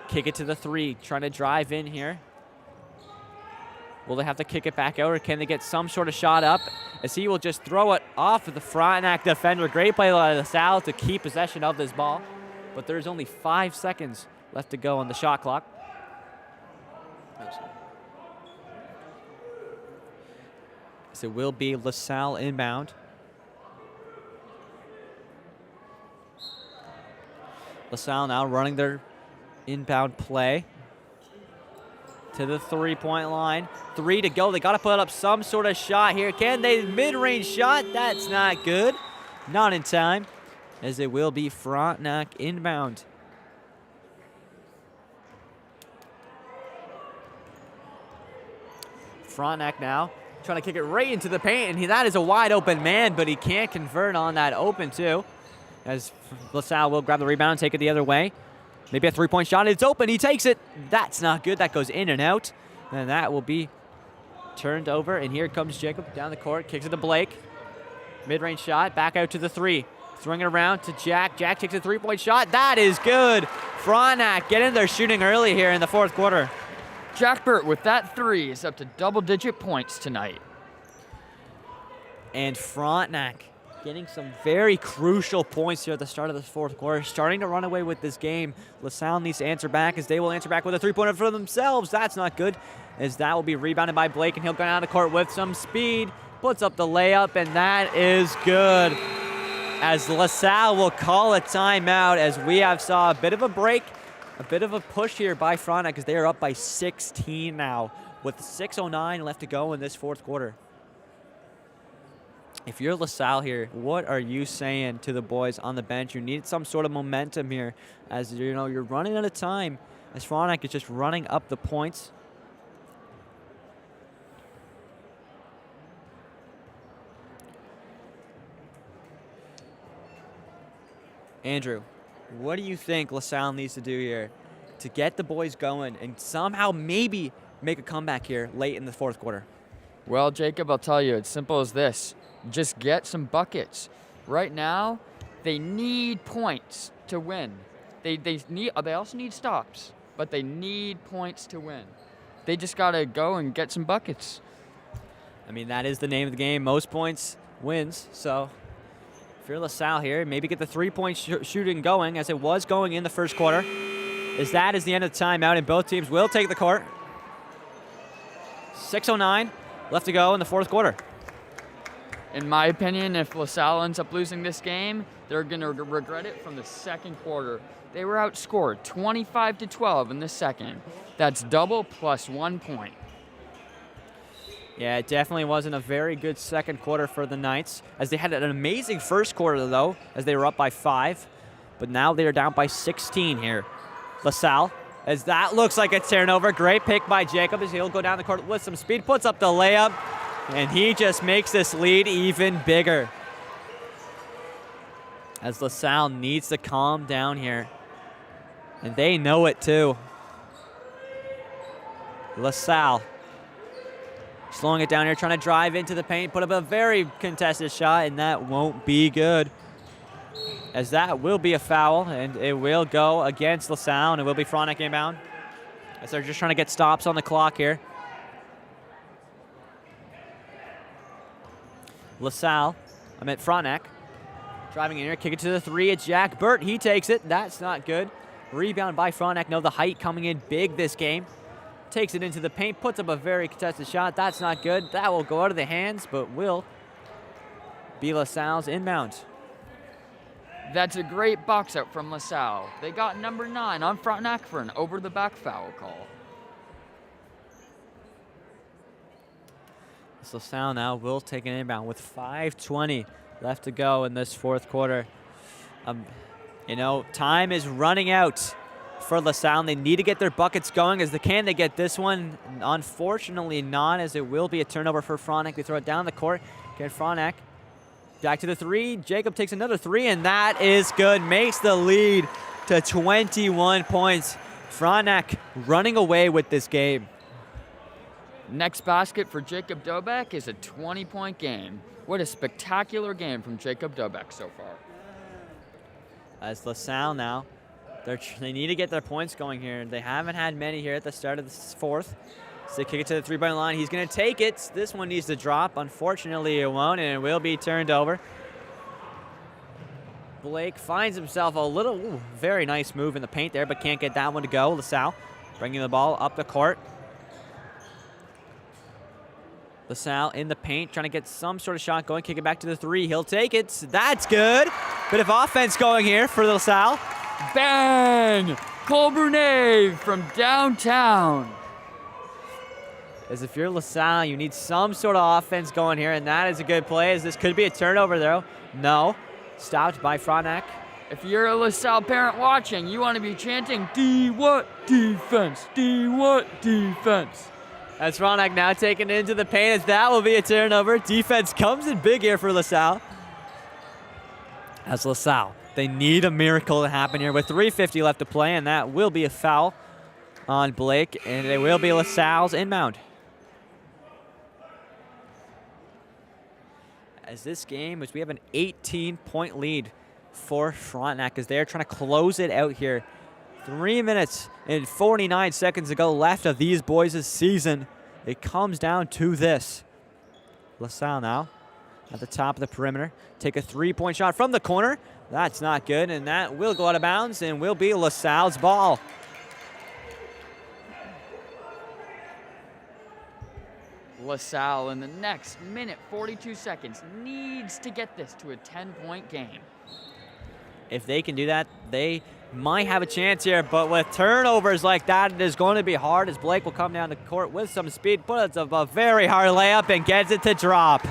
kick it to the 3, trying to drive in here. Will they have to kick it back out, or can they get some sort of shot up? As he will just throw it off of the Frontenac defender. Great play by LaSalle to keep possession of this ball. But there's only 5 seconds left to go on the shot clock. So it will be LaSalle inbound. LaSalle now running their inbound play to the 3-point line. 3 to go. They got to put up some sort of shot here. Can they? Mid-range shot. That's not good. Not in time, as it will be Frontenac inbound. Frontenac now trying to kick it right into the paint, and that is a wide open man, but he can't convert on that open two. As LaSalle will grab the rebound and take it the other way. Maybe a 3-point shot. It's open. He takes it. That's not good. That goes in and out. And that will be turned over. And here comes Jacob down the court. Kicks it to Blake. Mid-range shot. Back out to the 3. Throwing it around to Jack. Jack takes a 3-point shot. That is good. Frontenac getting their shooting early here in the fourth quarter. Jack Burt with that 3 is up to double-digit points tonight. And Frontenac getting some very crucial points here at the start of the fourth quarter. Starting to run away with this game. LaSalle needs to answer back, as they will answer back with a 3-pointer for themselves. That's not good, as that will be rebounded by Blake, and he'll go down the court with some speed. Puts up the layup, and that is good. As LaSalle will call a timeout, as we have saw a bit of a break, a bit of a push here by Frontenac, as they are up by 16 now, with 6:09 left to go in this fourth quarter. If you're LaSalle here, what are you saying to the boys on the bench? You need some sort of momentum here, as you know you're running out of time, as Frontenac is just running up the points. Andrew, what do you think LaSalle needs to do here to get the boys going and somehow maybe make a comeback here late in the fourth quarter? Well, Jacob, I'll tell you, it's simple as this. Just get some buckets. Right now, they need points to win. They also need stops, but they need points to win. They just got to go and get some buckets. I mean, that is the name of the game. Most points wins. So if you're LaSalle here, maybe get the 3-point shooting going, as it was going in the first quarter. As that is the end of the timeout, and both teams will take the court. 6:09 left to go in the fourth quarter. In my opinion, if LaSalle ends up losing this game, they're going to regret it from the second quarter. They were outscored 25-12 in the second. That's double plus 1 point. Yeah, it definitely wasn't a very good second quarter for the Knights, as they had an amazing first quarter, though, as they were up by 5. But now they are down by 16 here. LaSalle, as that looks like a turnover. Great pick by Jacob as he'll go down the court with some speed, puts up the layup, and he just makes this lead even bigger. As LaSalle needs to calm down here. And they know it too. LaSalle slowing it down here, trying to drive into the paint, put up a very contested shot, and that won't be good. As that will be a foul, and it will go against LaSalle, and it will be Frontenac inbound. As they're just trying to get stops on the clock here. Frontenac. Driving in here, kick it to the 3. It's Jack Burt. He takes it. That's not good. Rebound by Frontenac. No, the height coming in big this game. Takes it into the paint, puts up a very contested shot. That's not good. That will go out of the hands, but will be LaSalle's inbound. That's a great box out from LaSalle. They got number 9 on Frontenac for an over-the-back foul call. So LaSalle now will take an inbound with 5:20 left to go in this fourth quarter. Time is running out for LaSalle. They need to get their buckets going. Can they get this one? Unfortunately not, as it will be a turnover for Frontenac. They throw it down the court. Get Frontenac back to the 3. Jacob takes another 3, and that is good. Makes the lead to 21 points. Frontenac running away with this game. Next basket for Jacob Dobek is a 20-point game. What a spectacular game from Jacob Dobek so far. As LaSalle now, they need to get their points going here. They haven't had many here at the start of the fourth. So they kick it to the 3-point line. He's going to take it. This one needs to drop. Unfortunately, it won't, and it will be turned over. Blake finds himself a very nice move in the paint there, but can't get that one to go. LaSalle bringing the ball up the court. LaSalle in the paint, trying to get some sort of shot going. Kick it back to the 3. He'll take it. That's good. Bit of offense going here for LaSalle. Bang! Cole Brunet from downtown. As if you're LaSalle, you need some sort of offense going here, and that is a good play, as this could be a turnover, though. No. Stopped by Frontenac. If you're a LaSalle parent watching, you want to be chanting, D-what defense, D-what defense. As Frontenac now taking it into the paint, as that will be a turnover. Defense comes in big here for LaSalle. As LaSalle, they need a miracle to happen here with 3:50 left to play, and that will be a foul on Blake, and it will be LaSalle's inbound. As this game, we have an 18-point lead for Frontenac, as they're trying to close it out here. 3 minutes and 49 seconds to go left of these boys' season. It comes down to this. LaSalle now at the top of the perimeter. Take a 3-point shot from the corner. That's not good, and that will go out of bounds and will be LaSalle's ball. LaSalle in the next minute, 42 seconds, needs to get this to a 10-point game. If they can do that, they might have a chance here, but with turnovers like that, it is going to be hard, as Blake will come down the court with some speed, puts up a very hard layup and gets it to drop.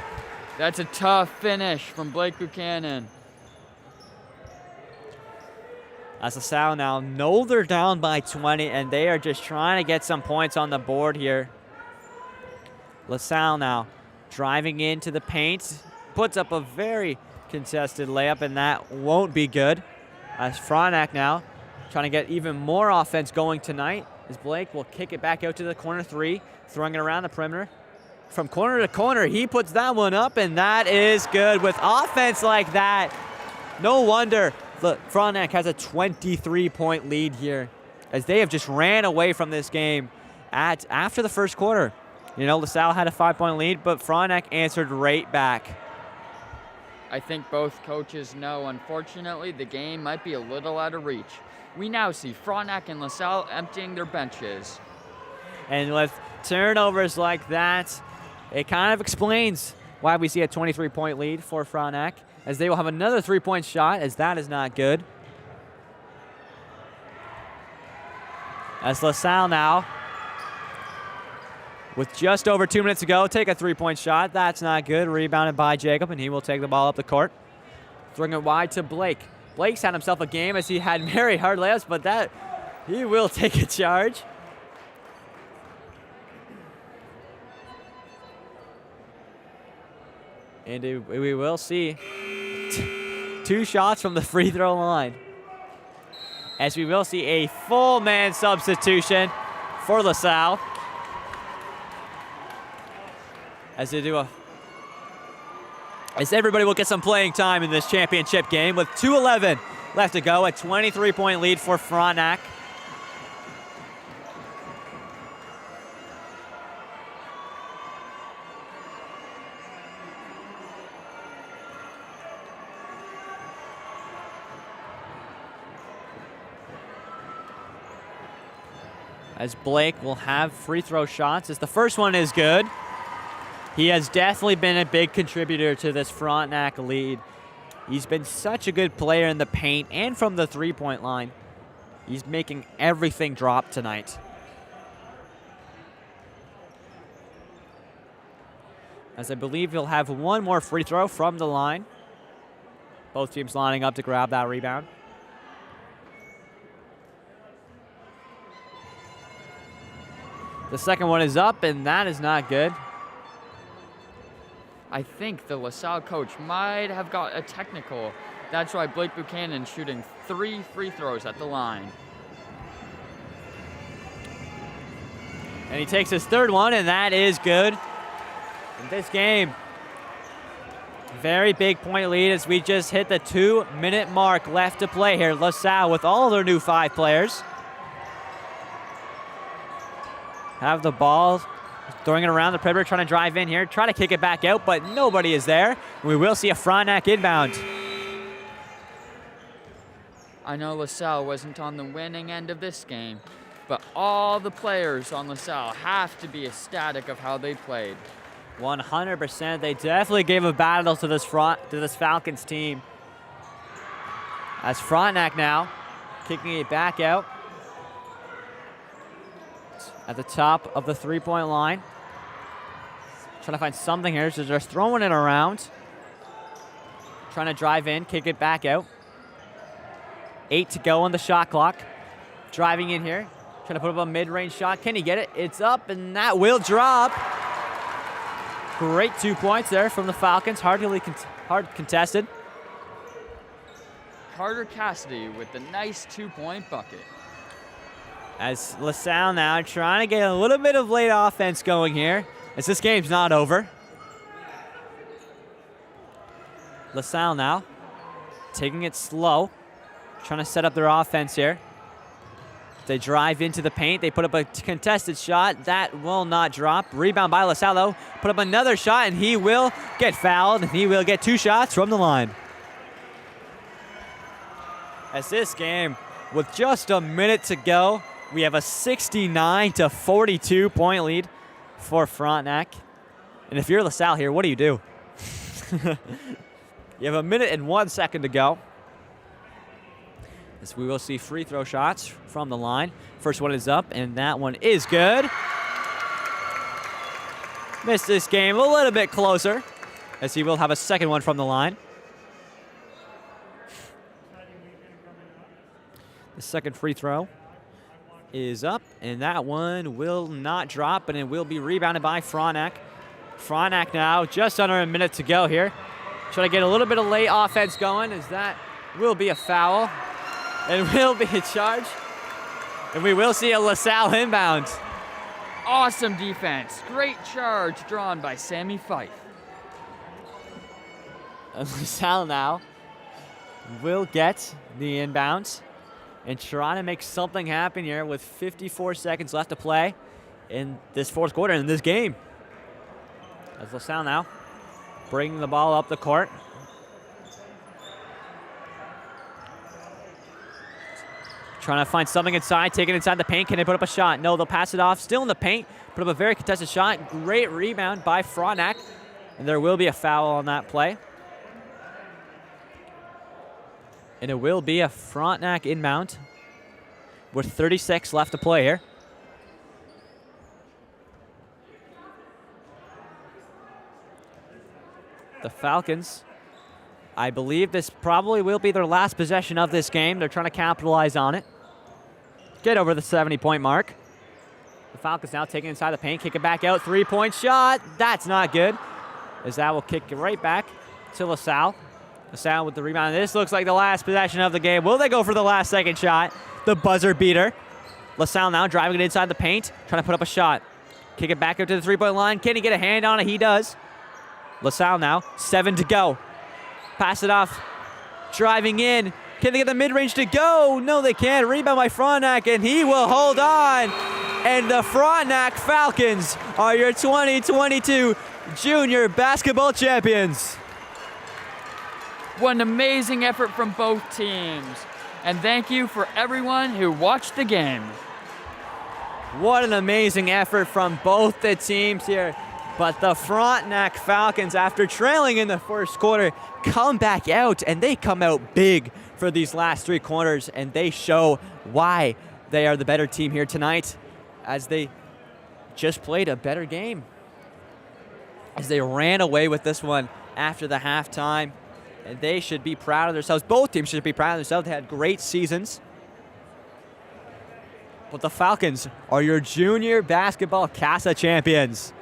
That's a tough finish from Blake Buchanan. As LaSalle now know they're down by 20, and they are just trying to get some points on the board here. LaSalle now driving into the paint, puts up a very contested layup, and that won't be good. As Frontenac now trying to get even more offense going tonight, as Blake will kick it back out to the corner 3, throwing it around the perimeter. From corner to corner, he puts that one up, and that is good. With offense like that, no wonder Frontenac has a 23-point lead here, as they have just ran away from this game after the first quarter. LaSalle had a 5-point lead, but Frontenac answered right back. I think both coaches know, unfortunately, the game might be a little out of reach. We now see Frontenac and LaSalle emptying their benches. And with turnovers like that, it kind of explains why we see a 23-point lead for Frontenac, as they will have another 3-point shot, as that is not good. As LaSalle now, with just over 2 minutes to go, take a 3-point shot. That's not good. Rebounded by Jacob, and he will take the ball up the court. Throwing it wide to Blake. Blake's had himself a game as he had very hard layups, but that he will take a charge. And we will see 2 shots from the free throw line. As we will see a full man substitution for LaSalle. As everybody will get some playing time in this championship game with 2:11 left to go, a 23-point lead for Frontenac. As Blake will have free throw shots, as the first one is good. He has definitely been a big contributor to this Frontenac lead. He's been such a good player in the paint and from the three-point line. He's making everything drop tonight. As I believe he'll have one more free throw from the line. Both teams lining up to grab that rebound. The second one is up, and that is not good. I think the LaSalle coach might have got a technical. That's why Blake Buchanan's shooting 3 free throws at the line. And he takes his third one, and that is good. In this game, very big point lead as we just hit the 2-minute mark left to play here. LaSalle with all their new 5 players. Have the ball, throwing it around the perimeter, trying to drive in here, try to kick it back out, but nobody is there. We will see a Frontenac inbound. I know LaSalle wasn't on the winning end of this game, but all the players on LaSalle have to be ecstatic of how they played. 100%. They definitely gave a battle to this Falcons team. As Frontenac now kicking it back out at the top of the 3-point line. Trying to find something here, so they're throwing it around. Trying to drive in, kick it back out. 8 to go on the shot clock. Driving in here, trying to put up a mid-range shot. Can he get it? It's up, and that will drop. Great 2 points there from the Falcons, hard contested. Carter Cassidy with the nice 2-point bucket. As LaSalle now trying to get a little bit of late offense going here, as this game's not over. LaSalle now taking it slow, trying to set up their offense here. They drive into the paint. They put up a contested shot. That will not drop. Rebound by LaSalle, though. Put up another shot, and he will get fouled, and he will get 2 shots from the line. As this game, with just a minute to go, we have a 69-42 point lead for Frontenac. And if you're LaSalle here, what do? You have a minute and 1 second to go. As we will see free throw shots from the line. First one is up, and that one is good. Missed this game a little bit closer, as he will have a second one from the line. The second free throw is up, and that one will not drop, and it will be rebounded by Frontenac. Frontenac now, just under a minute to go here. Trying to get a little bit of late offense going, as that will be a foul. It will be a charge, and we will see a LaSalle inbound. Awesome defense. Great charge drawn by Sammy Fife. LaSalle now will get the inbounds and trying to make something happen here with 54 seconds left to play in this fourth quarter in this game. As LaSalle now bringing the ball up the court. Trying to find something inside, taking it inside the paint. Can they put up a shot? No, they'll pass it off. Still in the paint. Put up a very contested shot. Great rebound by Frontenac. And there will be a foul on that play. And it will be a Frontenac inbound with 36 left to play here. The Falcons, I believe this probably will be their last possession of this game. They're trying to capitalize on it. Get over the 70-point mark. The Falcons now taking inside the paint, kick it back out, 3-point shot. That's not good, as that will kick it right back to LaSalle. LaSalle with the rebound. This looks like the last possession of the game. Will they go for the last second shot? The buzzer beater. LaSalle now driving it inside the paint, trying to put up a shot. Kick it back up to the 3-point line. Can he get a hand on it? He does. LaSalle now, 7 to go. Pass it off. Driving in. Can they get the mid-range to go? No, they can't. Rebound by Frontenac, and he will hold on. And the Frontenac Falcons are your 2022 junior basketball champions. What an amazing effort from both teams. And thank you for everyone who watched the game. What an amazing effort from both the teams here. But the Frontenac Falcons, after trailing in the first quarter, come back out, and they come out big for these last 3 quarters, and they show why they are the better team here tonight, as they just played a better game, as they ran away with this one after the halftime. And they should be proud of themselves. Both teams should be proud of themselves. They had great seasons. But the Falcons are your junior basketball CASA champions.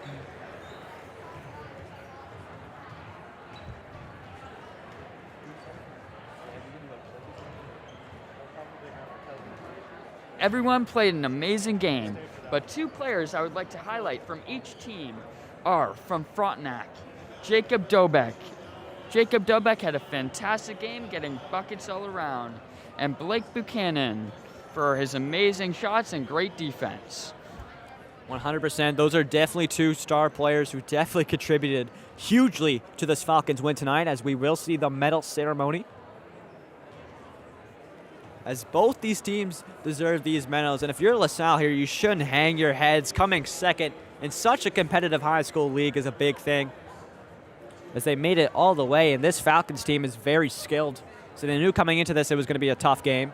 Everyone played an amazing game, but 2 players I would like to highlight from each team are from Frontenac, Jacob Dobeck. Jacob Dobeck had a fantastic game, getting buckets all around, and Blake Buchanan for his amazing shots and great defense. 100%. Those are definitely 2 star players who definitely contributed hugely to this Falcons win tonight, as we will see the medal ceremony. As both these teams deserve these medals, and if you're LaSalle here, you shouldn't hang your heads. Coming second in such a competitive high school league is a big thing, as they made it all the way, and this Falcons team is very skilled. So they knew coming into this it was going to be a tough game.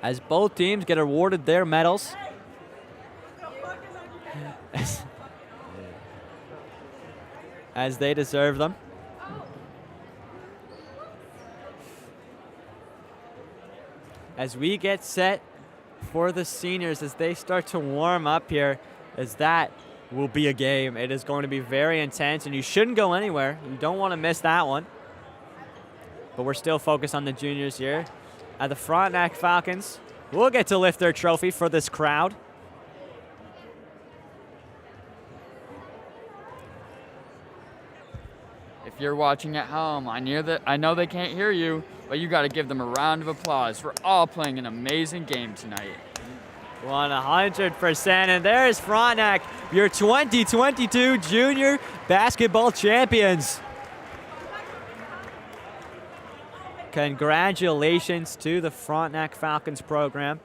As both teams get awarded their medals. As they deserve them. As we get set for the seniors, as they start to warm up here, as that will be a game. It is going to be very intense, and you shouldn't go anywhere. You don't want to miss that one. But we're still focused on the juniors here. The Frontenac Falcons will get to lift their trophy for this crowd. If you're watching at home, I know they can't hear you, but you got to give them a round of applause for all playing an amazing game tonight. 100%, and there's Frontenac, your 2022 junior basketball champions. Congratulations to the Frontenac Falcons program.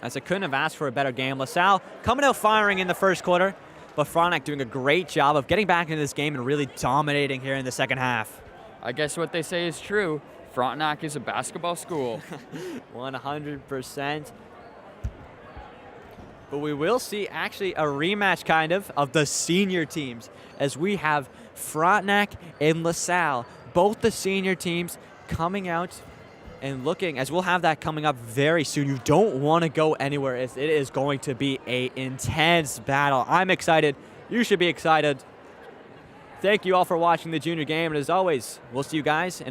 As I couldn't have asked for a better game. LaSalle coming out firing in the first quarter, but Frontenac doing a great job of getting back into this game and really dominating here in the second half. I guess what they say is true. Frontenac is a basketball school. 100%. But we will see actually a rematch kind of the senior teams, as we have Frontenac and LaSalle, both the senior teams coming out and looking, as we'll have that coming up very soon. You don't want to go anywhere, as it is going to be an intense battle. I'm excited. You should be excited. Thank you all for watching the junior game, and as always, we'll see you guys in a